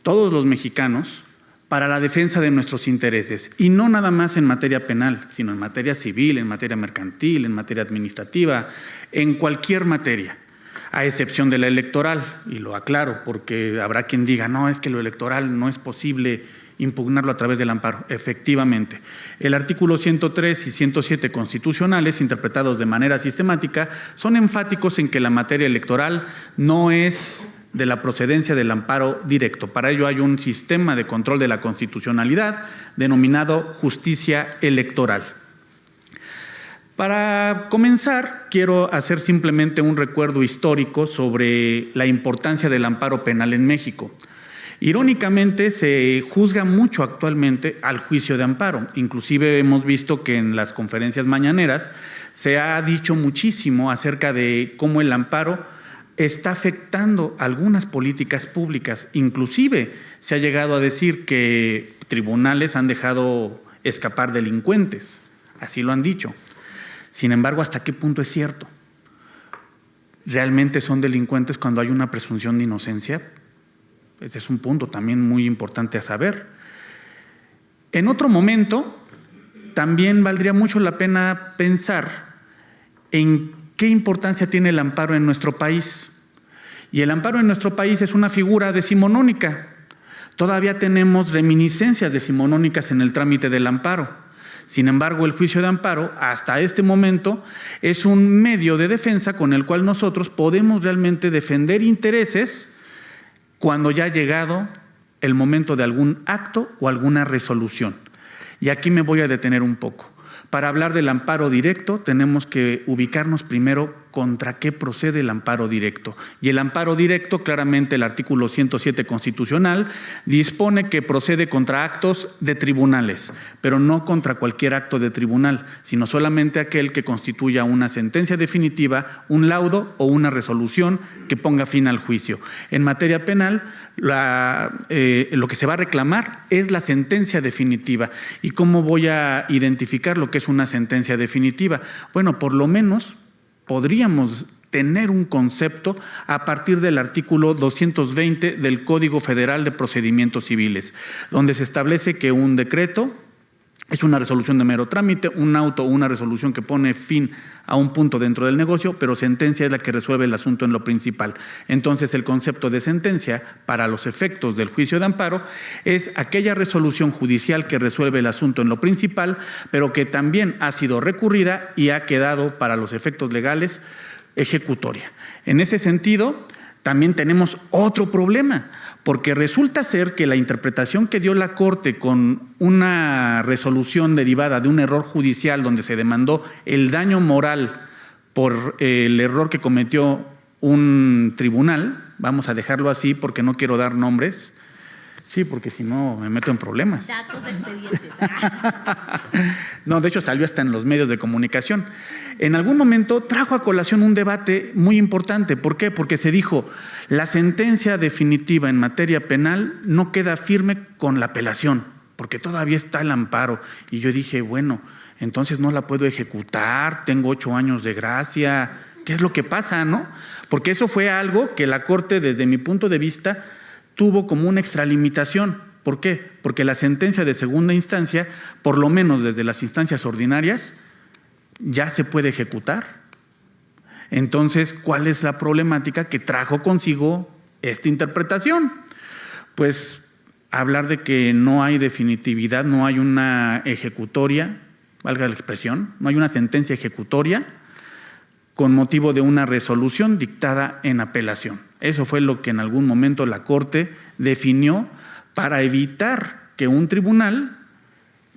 S4: todos los mexicanos para la defensa de nuestros intereses, y no nada más en materia penal, sino en materia civil, en materia mercantil, en materia administrativa, en cualquier materia, a excepción de la electoral, y lo aclaro porque habrá quien diga, no, es que lo electoral no es posible impugnarlo a través del amparo. Efectivamente, el artículo 103 y 107 constitucionales, interpretados de manera sistemática, son enfáticos en que la materia electoral no es de la procedencia del amparo directo. Para ello hay un sistema de control de la constitucionalidad denominado justicia electoral. Para comenzar, quiero hacer simplemente un recuerdo histórico sobre la importancia del amparo penal en México. Irónicamente, se juzga mucho actualmente al juicio de amparo. Inclusive hemos visto que en las conferencias mañaneras se ha dicho muchísimo acerca de cómo el amparo está afectando algunas políticas públicas. Inclusive se ha llegado a decir que tribunales han dejado escapar delincuentes. Así lo han dicho. Sin embargo, ¿hasta qué punto es cierto? ¿Realmente son delincuentes cuando hay una presunción de inocencia? Ese es un punto también muy importante a saber. En otro momento, también valdría mucho la pena pensar en qué importancia tiene el amparo en nuestro país. Y el amparo en nuestro país es una figura decimonónica. Todavía tenemos reminiscencias decimonónicas en el trámite del amparo. Sin embargo, el juicio de amparo, hasta este momento, es un medio de defensa con el cual nosotros podemos realmente defender intereses cuando ya ha llegado el momento de algún acto o alguna resolución. Y aquí me voy a detener un poco. Para hablar del amparo directo tenemos que ubicarnos primero ¿contra qué procede el amparo directo? Y el amparo directo, claramente el artículo 107 constitucional, dispone que procede contra actos de tribunales, pero no contra cualquier acto de tribunal, sino solamente aquel que constituya una sentencia definitiva, un laudo o una resolución que ponga fin al juicio. En materia penal, lo que se va a reclamar es la sentencia definitiva. ¿Y cómo voy a identificar lo que es una sentencia definitiva? Bueno, por lo menos podríamos tener un concepto a partir del artículo 220 del Código Federal de Procedimientos Civiles, donde se establece que un decreto es una resolución de mero trámite, un auto o una resolución que pone fin a un punto dentro del negocio, pero sentencia es la que resuelve el asunto en lo principal. Entonces, el concepto de sentencia, para los efectos del juicio de amparo, es aquella resolución judicial que resuelve el asunto en lo principal, pero que también ha sido recurrida y ha quedado, para los efectos legales, ejecutoria. En ese sentido, también tenemos otro problema, porque resulta ser que la interpretación que dio la Corte con una resolución derivada de un error judicial donde se demandó el daño moral por el error que cometió un tribunal, vamos a dejarlo así porque no quiero dar nombres, sí, porque si no me meto en problemas.
S2: Datos de expedientes.
S4: No, de hecho salió hasta en los medios de comunicación. En algún momento trajo a colación un debate muy importante. ¿Por qué? Porque se dijo, la sentencia definitiva en materia penal no queda firme con la apelación, porque todavía está el amparo. Y yo dije, bueno, entonces no la puedo ejecutar, tengo 8 años de gracia. ¿Qué es lo que pasa, no? Porque eso fue algo que la Corte, desde mi punto de vista, tuvo como una extralimitación. ¿Por qué? Porque la sentencia de segunda instancia, por lo menos desde las instancias ordinarias, ya se puede ejecutar. Entonces, ¿cuál es la problemática que trajo consigo esta interpretación? Pues hablar de que no hay definitividad, no hay una ejecutoria, valga la expresión, no hay una sentencia ejecutoria con motivo de una resolución dictada en apelación. Eso fue lo que en algún momento la Corte definió para evitar que un tribunal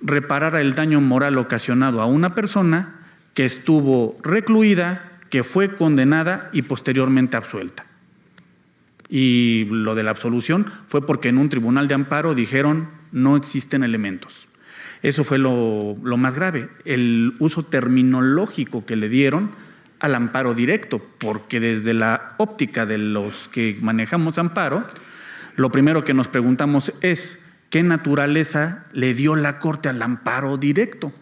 S4: reparara el daño moral ocasionado a una persona que estuvo recluida, que fue condenada y posteriormente absuelta. Y lo de la absolución fue porque en un tribunal de amparo dijeron no existen elementos. Eso fue lo más grave, el uso terminológico que le dieron al amparo directo, porque desde la óptica de los que manejamos amparo, lo primero que nos preguntamos es ¿qué naturaleza le dio la Corte al amparo directo?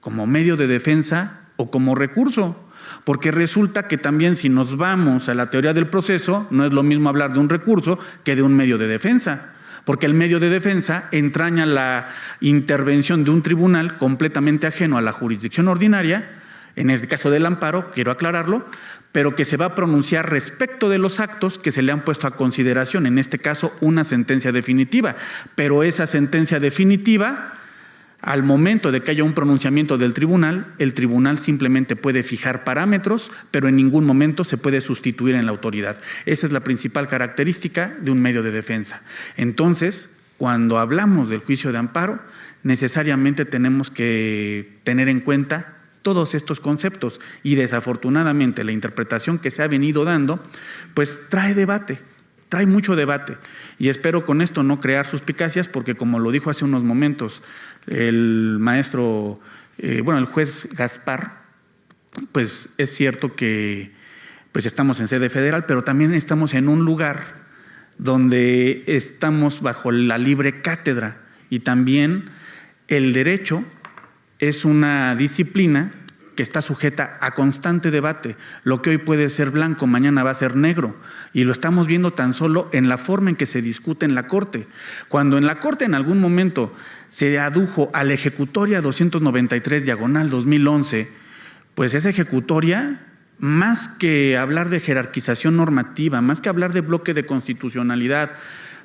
S4: ¿Como medio de defensa o como recurso? Porque resulta que también si nos vamos a la teoría del proceso, no es lo mismo hablar de un recurso que de un medio de defensa, porque el medio de defensa entraña la intervención de un tribunal completamente ajeno a la jurisdicción ordinaria, en el caso del amparo, quiero aclararlo, pero que se va a pronunciar respecto de los actos que se le han puesto a consideración, en este caso una sentencia definitiva, pero esa sentencia definitiva, al momento de que haya un pronunciamiento del tribunal, el tribunal simplemente puede fijar parámetros, pero en ningún momento se puede sustituir en la autoridad. Esa es la principal característica de un medio de defensa. Entonces, cuando hablamos del juicio de amparo, necesariamente tenemos que tener en cuenta todos estos conceptos y desafortunadamente la interpretación que se ha venido dando, pues trae debate, trae mucho debate y espero con esto no crear suspicacias porque como lo dijo hace unos momentos el maestro, el juez Gaspar, pues es cierto que pues estamos en sede federal, pero también estamos en un lugar donde estamos bajo la libre cátedra y también el derecho es una disciplina que está sujeta a constante debate. Lo que hoy puede ser blanco, mañana va a ser negro. Y lo estamos viendo tan solo en la forma en que se discute en la Corte. Cuando en la Corte en algún momento se adujo a la ejecutoria 293/2011, pues esa ejecutoria, más que hablar de jerarquización normativa, más que hablar de bloque de constitucionalidad,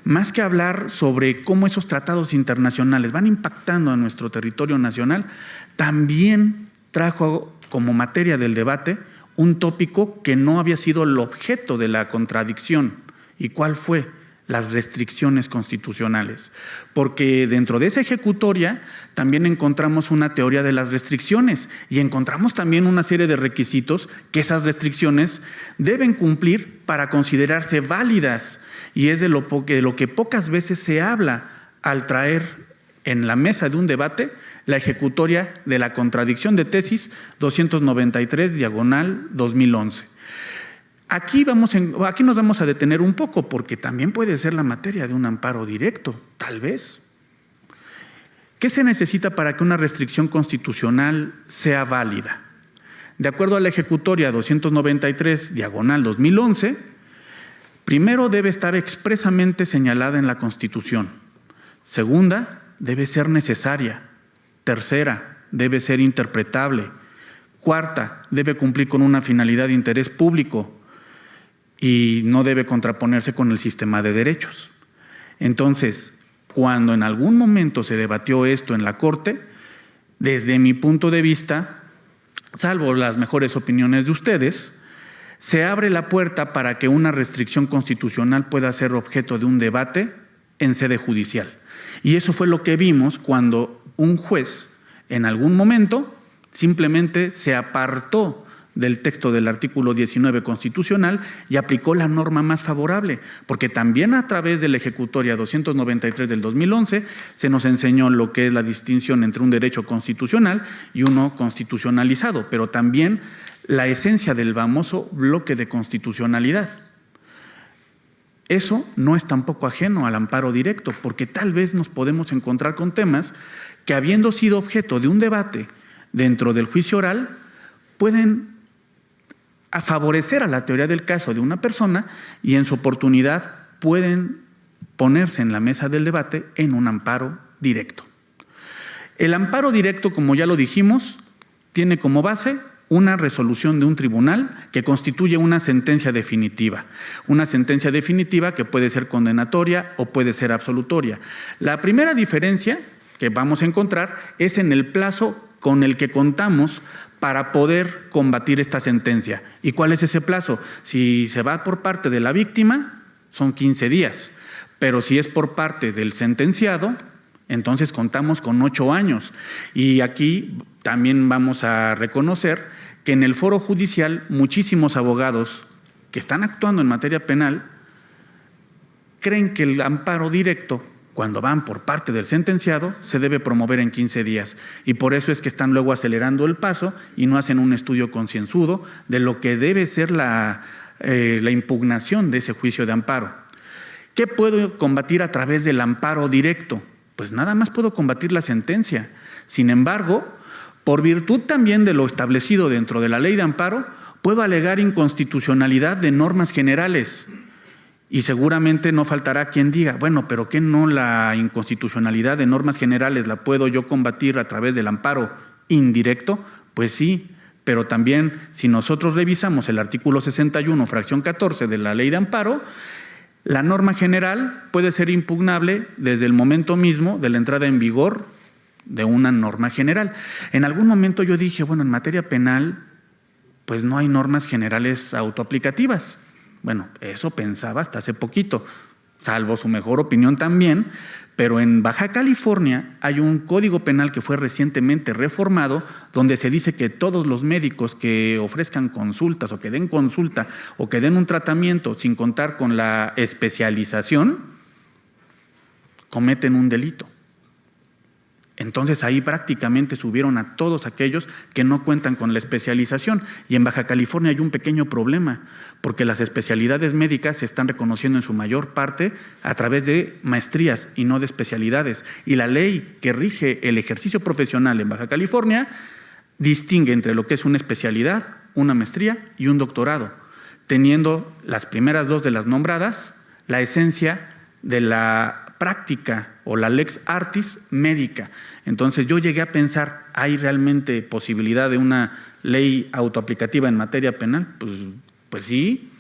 S4: más que hablar sobre cómo esos tratados internacionales van impactando a nuestro territorio nacional, también trajo como materia del debate un tópico que no había sido el objeto de la contradicción. ¿Y cuál fue? las restricciones constitucionales, porque dentro de esa ejecutoria también encontramos una teoría de las restricciones y encontramos también una serie de requisitos que esas restricciones deben cumplir para considerarse válidas, y es de lo que pocas veces se habla al traer en la mesa de un debate la ejecutoria de la contradicción de tesis 293/2011. Aquí nos vamos a detener un poco porque también puede ser la materia de un amparo directo, tal vez. ¿Qué se necesita para que una restricción constitucional sea válida? De acuerdo a la ejecutoria 293/2011, primero debe estar expresamente señalada en la Constitución. Segunda, debe ser necesaria. Tercera, debe ser interpretable. Cuarta, debe cumplir con una finalidad de interés público y no debe contraponerse con el sistema de derechos. Entonces, cuando en algún momento se debatió esto en la Corte, desde mi punto de vista, salvo las mejores opiniones de ustedes, se abre la puerta para que una restricción constitucional pueda ser objeto de un debate en sede judicial. Y eso fue lo que vimos cuando un juez, en algún momento, simplemente se apartó del texto del artículo 19 constitucional y aplicó la norma más favorable, porque también a través de la ejecutoria 293/2011 se nos enseñó lo que es la distinción entre un derecho constitucional y uno constitucionalizado, pero también la esencia del famoso bloque de constitucionalidad. Eso no es tampoco ajeno al amparo directo, porque tal vez nos podemos encontrar con temas que, habiendo sido objeto de un debate dentro del juicio oral, pueden favorecer a la teoría del caso de una persona y en su oportunidad pueden ponerse en la mesa del debate en un amparo directo. El amparo directo, como ya lo dijimos, tiene como base una resolución de un tribunal que constituye una sentencia definitiva que puede ser condenatoria o puede ser absolutoria. La primera diferencia que vamos a encontrar es en el plazo con el que contamos para poder combatir esta sentencia. ¿Y cuál es ese plazo? Si se va por parte de la víctima, son 15 días, pero si es por parte del sentenciado, entonces contamos con 8 años. Y aquí también vamos a reconocer que en el foro judicial muchísimos abogados que están actuando en materia penal creen que el amparo directo, cuando van por parte del sentenciado, se debe promover en 15 días. Y por eso es que están luego acelerando el paso y no hacen un estudio concienzudo de lo que debe ser la impugnación de ese juicio de amparo. ¿Qué puedo combatir a través del amparo directo? Pues nada más puedo combatir la sentencia. Sin embargo, por virtud también de lo establecido dentro de la ley de amparo, puedo alegar inconstitucionalidad de normas generales. Y seguramente no faltará quien diga, bueno, pero ¿qué no la inconstitucionalidad de normas generales la puedo yo combatir a través del amparo indirecto? Pues sí, pero también si nosotros revisamos el artículo 61, fracción 14 de la ley de amparo, la norma general puede ser impugnable desde el momento mismo de la entrada en vigor de una norma general. En algún momento yo dije, bueno, en materia penal, pues no hay normas generales autoaplicativas. Bueno, eso pensaba hasta hace poquito, salvo su mejor opinión también, pero en Baja California hay un código penal que fue recientemente reformado donde se dice que todos los médicos que ofrezcan consultas o que den consulta o que den un tratamiento sin contar con la especialización, cometen un delito. Entonces ahí prácticamente subieron a todos aquellos que no cuentan con la especialización. Y en Baja California hay un pequeño problema, porque las especialidades médicas se están reconociendo en su mayor parte a través de maestrías y no de especialidades. Y la ley que rige el ejercicio profesional en Baja California distingue entre lo que es una especialidad, una maestría y un doctorado, teniendo las primeras dos de las nombradas la esencia de la práctica o la lex artis médica. Entonces yo llegué a pensar, ¿hay realmente posibilidad de una ley autoaplicativa en materia penal? Pues sí.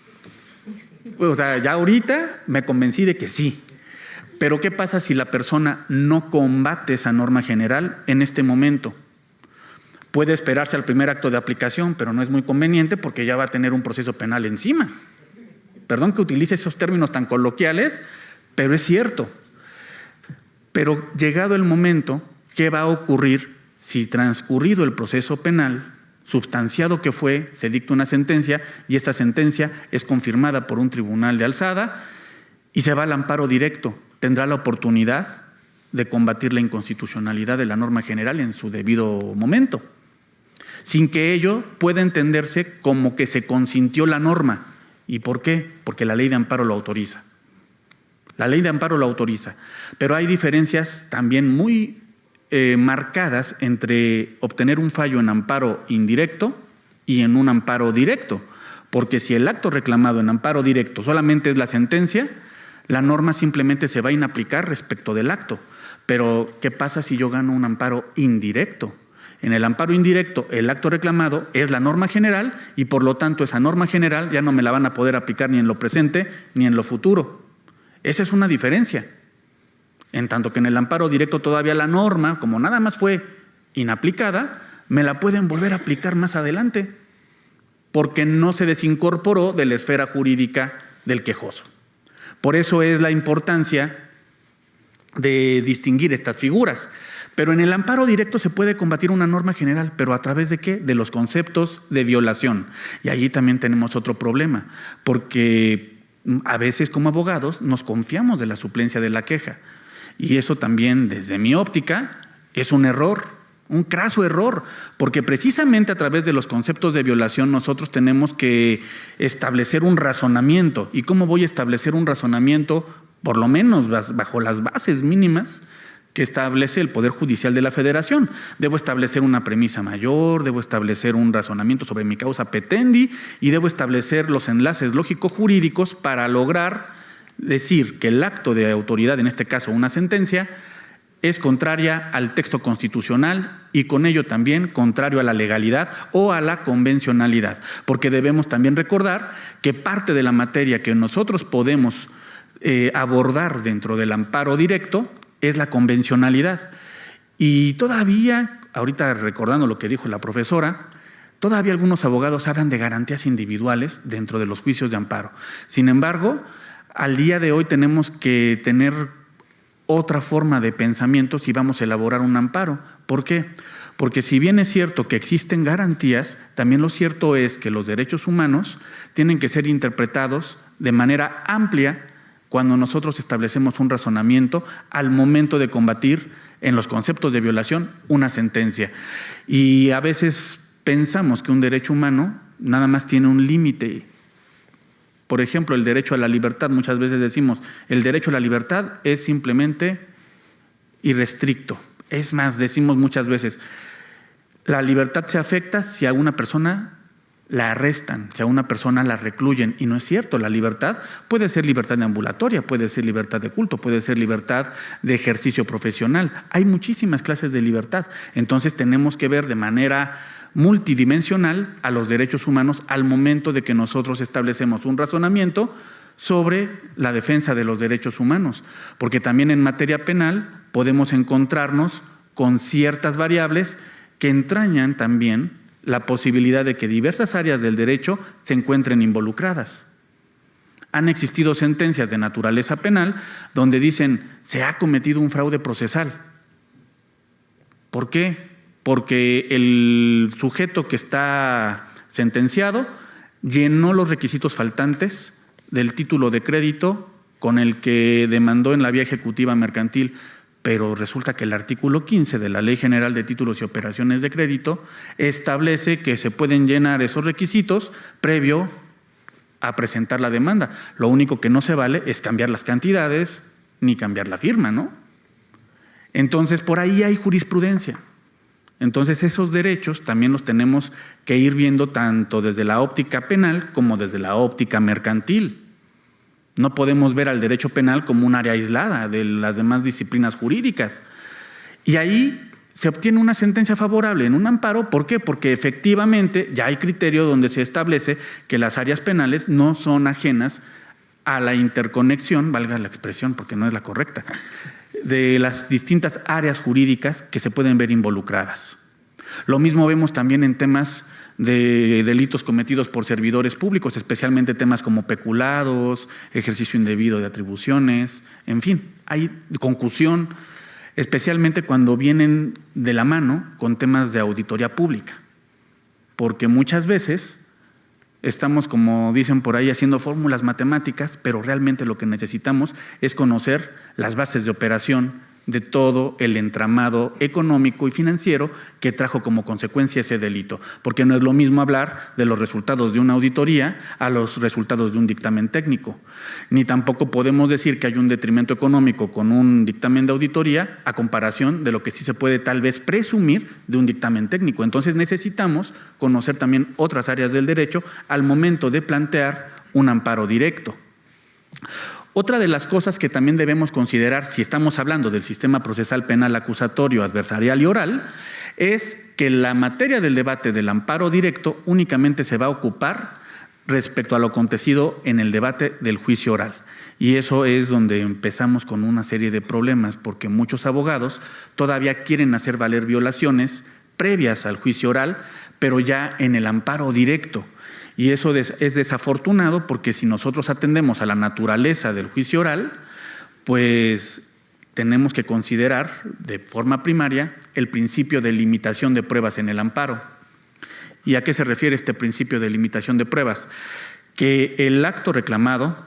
S4: O sea, ya ahorita me convencí de que sí. Pero ¿qué pasa si la persona no combate esa norma general en este momento? Puede esperarse al primer acto de aplicación, pero no es muy conveniente porque ya va a tener un proceso penal encima. Perdón que utilice esos términos tan coloquiales, pero es cierto. Pero llegado el momento, ¿qué va a ocurrir si transcurrido el proceso penal, substanciado que fue, se dicta una sentencia y esta sentencia es confirmada por un tribunal de alzada y se va al amparo directo? Tendrá la oportunidad de combatir la inconstitucionalidad de la norma general en su debido momento, sin que ello pueda entenderse como que se consintió la norma. ¿Y por qué? Porque la ley de amparo lo autoriza. La ley de amparo lo autoriza. Pero hay diferencias también muy marcadas entre obtener un fallo en amparo indirecto y en un amparo directo. Porque si el acto reclamado en amparo directo solamente es la sentencia, la norma simplemente se va a inaplicar respecto del acto. Pero, ¿qué pasa si yo gano un amparo indirecto? En el amparo indirecto, el acto reclamado es la norma general y por lo tanto esa norma general ya no me la van a poder aplicar ni en lo presente ni en lo futuro. Esa es una diferencia. En tanto que en el amparo directo todavía la norma, como nada más fue inaplicada, me la pueden volver a aplicar más adelante, porque no se desincorporó de la esfera jurídica del quejoso. Por eso es la importancia de distinguir estas figuras. Pero en el amparo directo se puede combatir una norma general, pero ¿a través de qué? De los conceptos de violación. Y allí también tenemos otro problema, porque a veces como abogados nos confiamos de la suplencia de la queja. Y eso también, desde mi óptica, es un error, un craso error, porque precisamente a través de los conceptos de violación nosotros tenemos que establecer un razonamiento. ¿Y cómo voy a establecer un razonamiento? Por lo menos bajo las bases mínimas que establece el Poder Judicial de la Federación. Debo establecer una premisa mayor, debo establecer un razonamiento sobre mi causa petendi y debo establecer los enlaces lógico-jurídicos para lograr decir que el acto de autoridad, en este caso una sentencia, es contraria al texto constitucional y con ello también contrario a la legalidad o a la convencionalidad. Porque debemos también recordar que parte de la materia que nosotros podemos abordar dentro del amparo directo es la convencionalidad. Y todavía, ahorita recordando lo que dijo la profesora, todavía algunos abogados hablan de garantías individuales dentro de los juicios de amparo. Sin embargo, al día de hoy tenemos que tener otra forma de pensamiento si vamos a elaborar un amparo. ¿Por qué? Porque si bien es cierto que existen garantías, también lo cierto es que los derechos humanos tienen que ser interpretados de manera amplia cuando nosotros establecemos un razonamiento al momento de combatir en los conceptos de violación una sentencia. Y a veces pensamos que un derecho humano nada más tiene un límite. Por ejemplo, el derecho a la libertad, muchas veces decimos, el derecho a la libertad es simplemente irrestricto. Es más, decimos muchas veces, la libertad se afecta si a una persona la arrestan, si a una persona la recluyen, y no es cierto. La libertad puede ser libertad ambulatoria, puede ser libertad de culto, puede ser libertad de ejercicio profesional. Hay muchísimas clases de libertad. Entonces tenemos que ver de manera multidimensional a los derechos humanos al momento de que nosotros establecemos un razonamiento sobre la defensa de los derechos humanos, porque también en materia penal podemos encontrarnos con ciertas variables que entrañan también la posibilidad de que diversas áreas del derecho se encuentren involucradas. Han existido sentencias de naturaleza penal donde dicen se ha cometido un fraude procesal. ¿Por qué? Porque el sujeto que está sentenciado llenó los requisitos faltantes del título de crédito con el que demandó en la vía ejecutiva mercantil, pero resulta que el artículo 15 de la Ley General de Títulos y Operaciones de Crédito establece que se pueden llenar esos requisitos previo a presentar la demanda. Lo único que no se vale es cambiar las cantidades ni cambiar la firma, ¿no? Entonces, por ahí hay jurisprudencia. Entonces, esos derechos también los tenemos que ir viendo tanto desde la óptica penal como desde la óptica mercantil. No podemos ver al derecho penal como un área aislada de las demás disciplinas jurídicas. Y ahí se obtiene una sentencia favorable en un amparo. ¿Por qué? Porque efectivamente ya hay criterio donde se establece que las áreas penales no son ajenas a la interconexión, valga la expresión porque no es la correcta, de las distintas áreas jurídicas que se pueden ver involucradas. Lo mismo vemos también en temas de delitos cometidos por servidores públicos, especialmente temas como peculados, ejercicio indebido de atribuciones, en fin, hay concusión, especialmente cuando vienen de la mano con temas de auditoría pública, porque muchas veces estamos, como dicen por ahí, haciendo fórmulas matemáticas, pero realmente lo que necesitamos es conocer las bases de operación de todo el entramado económico y financiero que trajo como consecuencia ese delito, porque no es lo mismo hablar de los resultados de una auditoría a los resultados de un dictamen técnico, ni tampoco podemos decir que hay un detrimento económico con un dictamen de auditoría a comparación de lo que sí se puede tal vez presumir de un dictamen técnico. Entonces necesitamos conocer también otras áreas del derecho al momento de plantear un amparo directo. Otra de las cosas que también debemos considerar si estamos hablando del sistema procesal penal acusatorio, adversarial y oral, es que la materia del debate del amparo directo únicamente se va a ocupar respecto a lo acontecido en el debate del juicio oral. Y eso es donde empezamos con una serie de problemas, porque muchos abogados todavía quieren hacer valer violaciones previas al juicio oral, pero ya en el amparo directo. Y eso es desafortunado porque si nosotros atendemos a la naturaleza del juicio oral, pues tenemos que considerar de forma primaria el principio de limitación de pruebas en el amparo. ¿Y a qué se refiere este principio de limitación de pruebas? Que el acto reclamado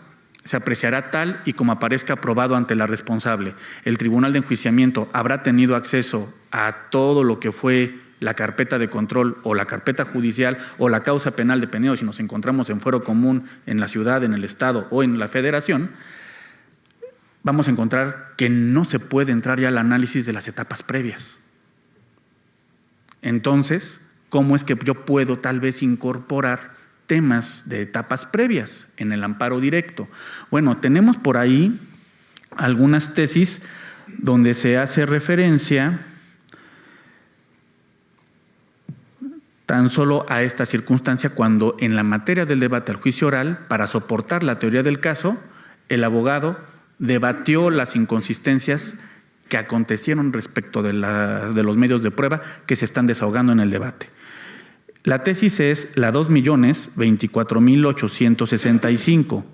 S4: se apreciará tal y como aparezca probado ante la responsable. El tribunal de enjuiciamiento habrá tenido acceso a todo lo que fue la carpeta de control o la carpeta judicial o la causa penal, dependiendo si nos encontramos en fuero común en la ciudad, en el estado o en la federación, vamos a encontrar que no se puede entrar ya al análisis de las etapas previas. Entonces, ¿cómo es que yo puedo tal vez incorporar temas de etapas previas en el amparo directo? Bueno, tenemos por ahí algunas tesis donde se hace referencia tan solo a esta circunstancia cuando en la materia del debate al juicio oral, para soportar la teoría del caso, el abogado debatió las inconsistencias que acontecieron respecto de los medios de prueba que se están desahogando en el debate. La tesis es la 2.024.865.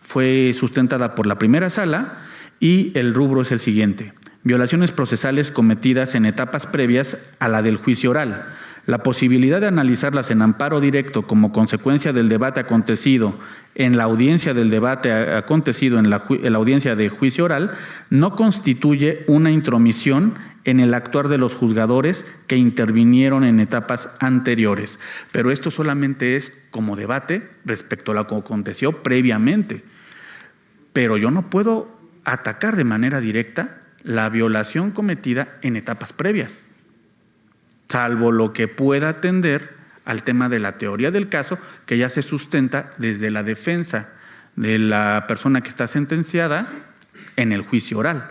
S4: Fue sustentada por la primera sala y el rubro es el siguiente: violaciones procesales cometidas en etapas previas a la del juicio oral. La posibilidad de analizarlas en amparo directo como consecuencia del debate acontecido en la audiencia del debate acontecido en la audiencia de juicio oral no constituye una intromisión en el actuar de los juzgadores que intervinieron en etapas anteriores. Pero esto solamente es como debate respecto a lo que aconteció previamente. Pero yo no puedo atacar de manera directa la violación cometida en etapas previas, salvo lo que pueda atender al tema de la teoría del caso, que ya se sustenta desde la defensa de la persona que está sentenciada en el juicio oral.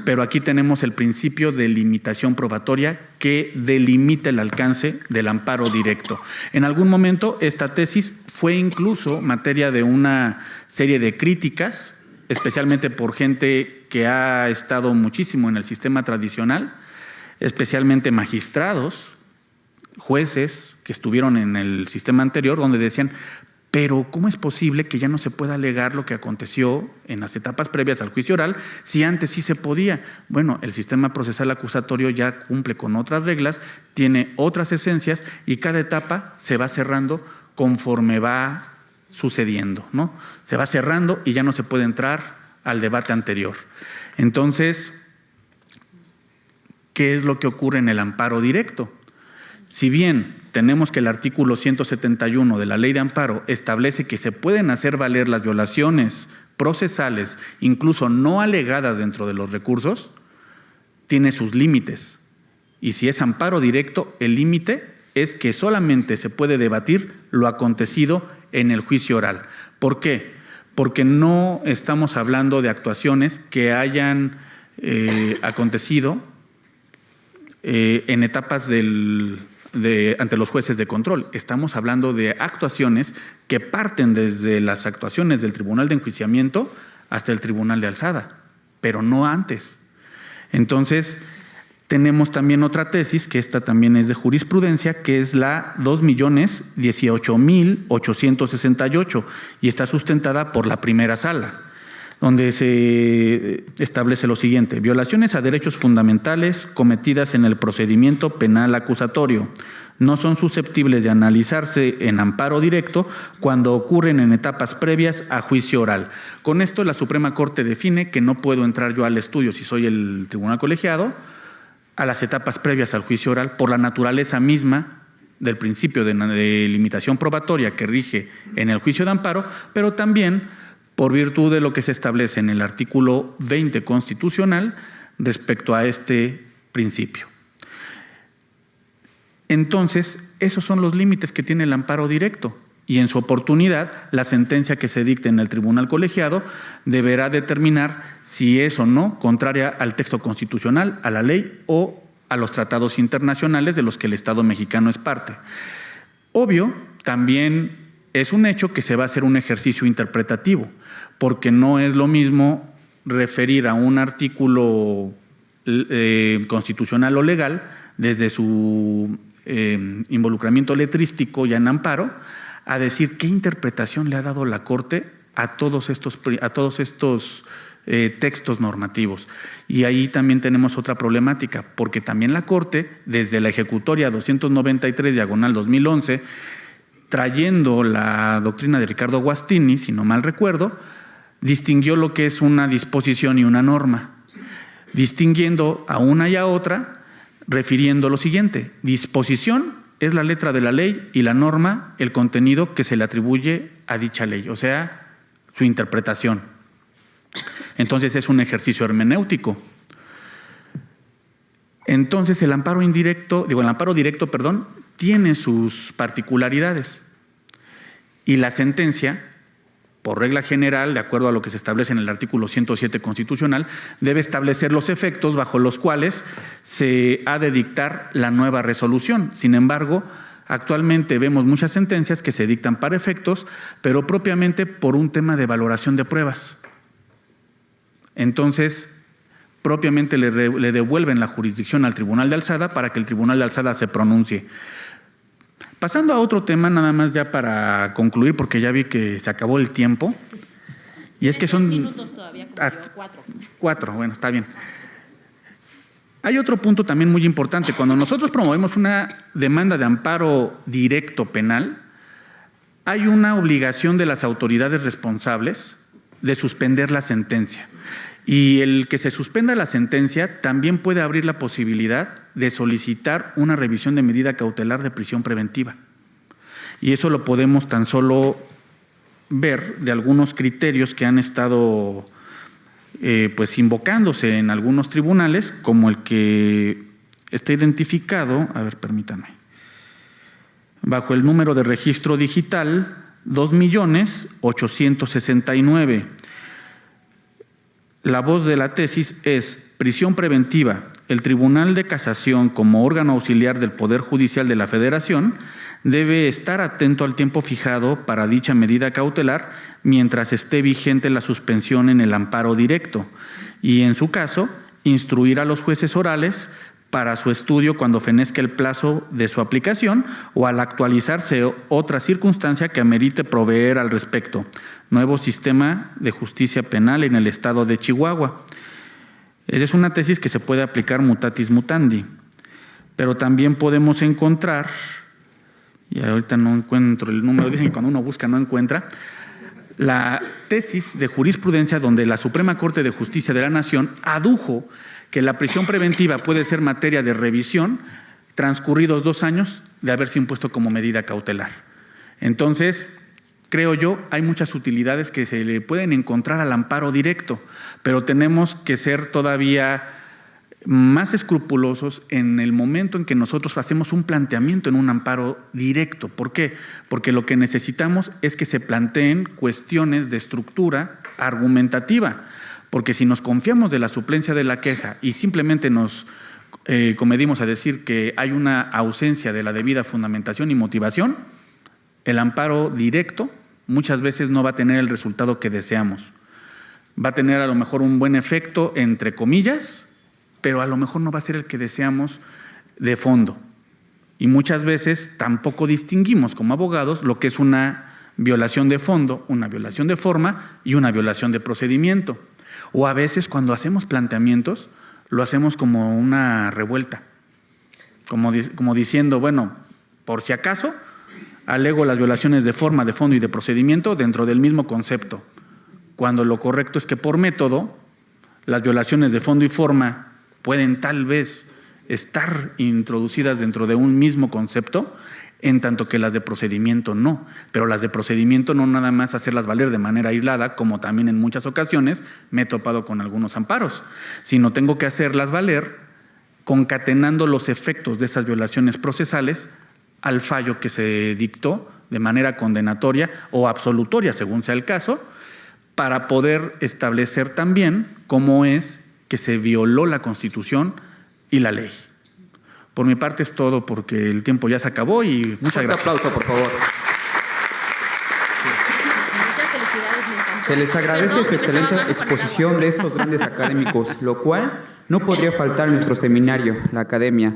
S4: Pero aquí tenemos el principio de limitación probatoria que delimita el alcance del amparo directo. En algún momento esta tesis fue incluso materia de una serie de críticas, especialmente por gente que ha estado muchísimo en el sistema tradicional, especialmente magistrados, jueces que estuvieron en el sistema anterior, donde decían, pero ¿cómo es posible que ya no se pueda alegar lo que aconteció en las etapas previas al juicio oral si antes sí se podía? Bueno, el sistema procesal acusatorio ya cumple con otras reglas, tiene otras esencias y cada etapa se va cerrando conforme va sucediendo, ¿no? Se va cerrando y ya no se puede entrar al debate anterior. Entonces, ¿qué es lo que ocurre en el amparo directo? Si bien tenemos que el artículo 171 de la Ley de Amparo establece que se pueden hacer valer las violaciones procesales, incluso no alegadas dentro de los recursos, tiene sus límites. Y si es amparo directo, el límite es que solamente se puede debatir lo acontecido en el juicio oral. ¿Por qué? Porque no estamos hablando de actuaciones que hayan acontecido en etapas ante los jueces de control. Estamos hablando de actuaciones que parten desde las actuaciones del Tribunal de Enjuiciamiento hasta el Tribunal de Alzada, pero no antes. Entonces, Tenemos también otra tesis, que esta también es de jurisprudencia, que es la 2.018.868 y está sustentada por la primera sala, donde se establece lo siguiente: violaciones a derechos fundamentales cometidas en el procedimiento penal acusatorio no son susceptibles de analizarse en amparo directo cuando ocurren en etapas previas a juicio oral. Con esto la Suprema Corte define que no puedo entrar yo al estudio, si soy el tribunal colegiado, a las etapas previas al juicio oral por la naturaleza misma del principio de limitación probatoria que rige en el juicio de amparo, pero también por virtud de lo que se establece en el artículo 20 constitucional respecto a este principio. Entonces, esos son los límites que tiene el amparo directo, y en su oportunidad, la sentencia que se dicte en el tribunal colegiado deberá determinar si es o no contraria al texto constitucional, a la ley o a los tratados internacionales de los que el Estado mexicano es parte. Obvio, también es un hecho que se va a hacer un ejercicio interpretativo, porque no es lo mismo referir a un artículo constitucional o legal desde su involucramiento letrístico ya en amparo, a decir qué interpretación le ha dado la Corte a todos estos textos normativos. Y ahí también tenemos otra problemática, porque también la Corte, desde la ejecutoria 293/2011, trayendo la doctrina de Ricardo Guastini, si no mal recuerdo, distinguió lo que es una disposición y una norma, distinguiendo a una y a otra, refiriendo lo siguiente: disposición es la letra de la ley y la norma el contenido que se le atribuye a dicha ley, o sea, su interpretación. Entonces es un ejercicio hermenéutico. Entonces el amparo directo, tiene sus particularidades. Y la sentencia, por regla general, de acuerdo a lo que se establece en el artículo 107 constitucional, debe establecer los efectos bajo los cuales se ha de dictar la nueva resolución. Sin embargo, actualmente vemos muchas sentencias que se dictan para efectos, pero propiamente por un tema de valoración de pruebas. Entonces, propiamente le devuelven la jurisdicción al Tribunal de Alzada para que el Tribunal de Alzada se pronuncie. Pasando a otro tema, nada más ya para concluir, porque ya vi que se acabó el tiempo. Y es que son...
S2: 2 minutos todavía, como yo, 4.
S4: 4, bueno, está bien. Hay otro punto también muy importante. Cuando nosotros promovemos una demanda de amparo directo penal, hay una obligación de las autoridades responsables de suspender la sentencia. Y el que se suspenda la sentencia también puede abrir la posibilidad de solicitar una revisión de medida cautelar de prisión preventiva. Y eso lo podemos tan solo ver de algunos criterios que han estado invocándose en algunos tribunales, como el que está identificado, a ver, permítanme, bajo el número de registro digital 2.869.000. La voz de la tesis es: prisión preventiva. El Tribunal de Casación, como órgano auxiliar del Poder Judicial de la Federación, debe estar atento al tiempo fijado para dicha medida cautelar mientras esté vigente la suspensión en el amparo directo y, en su caso, instruir a los jueces orales para su estudio cuando fenezca el plazo de su aplicación o al actualizarse otra circunstancia que amerite proveer al respecto. Nuevo sistema de justicia penal en el estado de Chihuahua. Esa es una tesis que se puede aplicar mutatis mutandi, pero también podemos encontrar, y ahorita no encuentro el número, dicen que cuando uno busca no encuentra, la tesis de jurisprudencia donde la Suprema Corte de Justicia de la Nación adujo que la prisión preventiva puede ser materia de revisión transcurridos 2 años de haberse impuesto como medida cautelar. Entonces, creo yo, hay muchas utilidades que se le pueden encontrar al amparo directo, pero tenemos que ser todavía más escrupulosos en el momento en que nosotros hacemos un planteamiento en un amparo directo. ¿Por qué? Porque lo que necesitamos es que se planteen cuestiones de estructura argumentativa, porque si nos confiamos de la suplencia de la queja y simplemente nos comedimos a decir que hay una ausencia de la debida fundamentación y motivación, el amparo directo muchas veces no va a tener el resultado que deseamos. Va a tener a lo mejor un buen efecto, entre comillas, pero a lo mejor no va a ser el que deseamos de fondo. Y muchas veces tampoco distinguimos como abogados lo que es una violación de fondo, una violación de forma y una violación de procedimiento. O a veces cuando hacemos planteamientos, lo hacemos como una revuelta, como diciendo, bueno, por si acaso, alego las violaciones de forma, de fondo y de procedimiento dentro del mismo concepto, cuando lo correcto es que por método, las violaciones de fondo y forma pueden tal vez estar introducidas dentro de un mismo concepto, en tanto que las de procedimiento no. Pero las de procedimiento no nada más hacerlas valer de manera aislada, como también en muchas ocasiones me he topado con algunos amparos, sino tengo que hacerlas valer concatenando los efectos de esas violaciones procesales al fallo que se dictó de manera condenatoria o absolutoria, según sea el caso, para poder establecer también cómo es que se violó la Constitución y la ley. Por mi parte es todo porque el tiempo ya se acabó y muchas gracias.
S1: Un aplauso, por favor.
S2: Muchas felicidades, me encantó.
S1: Se les agradece su excelente exposición de estos grandes académicos, lo cual no podría faltar en nuestro seminario, la Academia.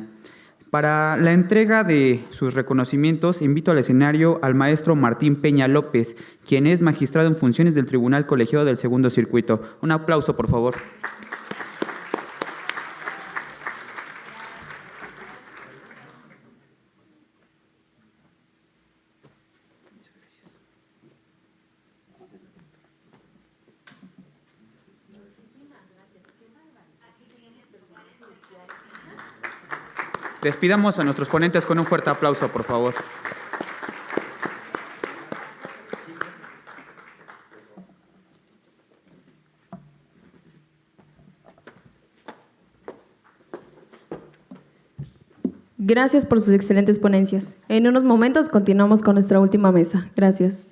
S1: Para la entrega de sus reconocimientos, invito al escenario al maestro Martín Peña López, quien es magistrado en funciones del Tribunal Colegiado del Segundo Circuito. Un aplauso, por favor. Despidamos a nuestros ponentes con un fuerte aplauso, por favor.
S5: Gracias por sus excelentes ponencias. En unos momentos continuamos con nuestra última mesa. Gracias.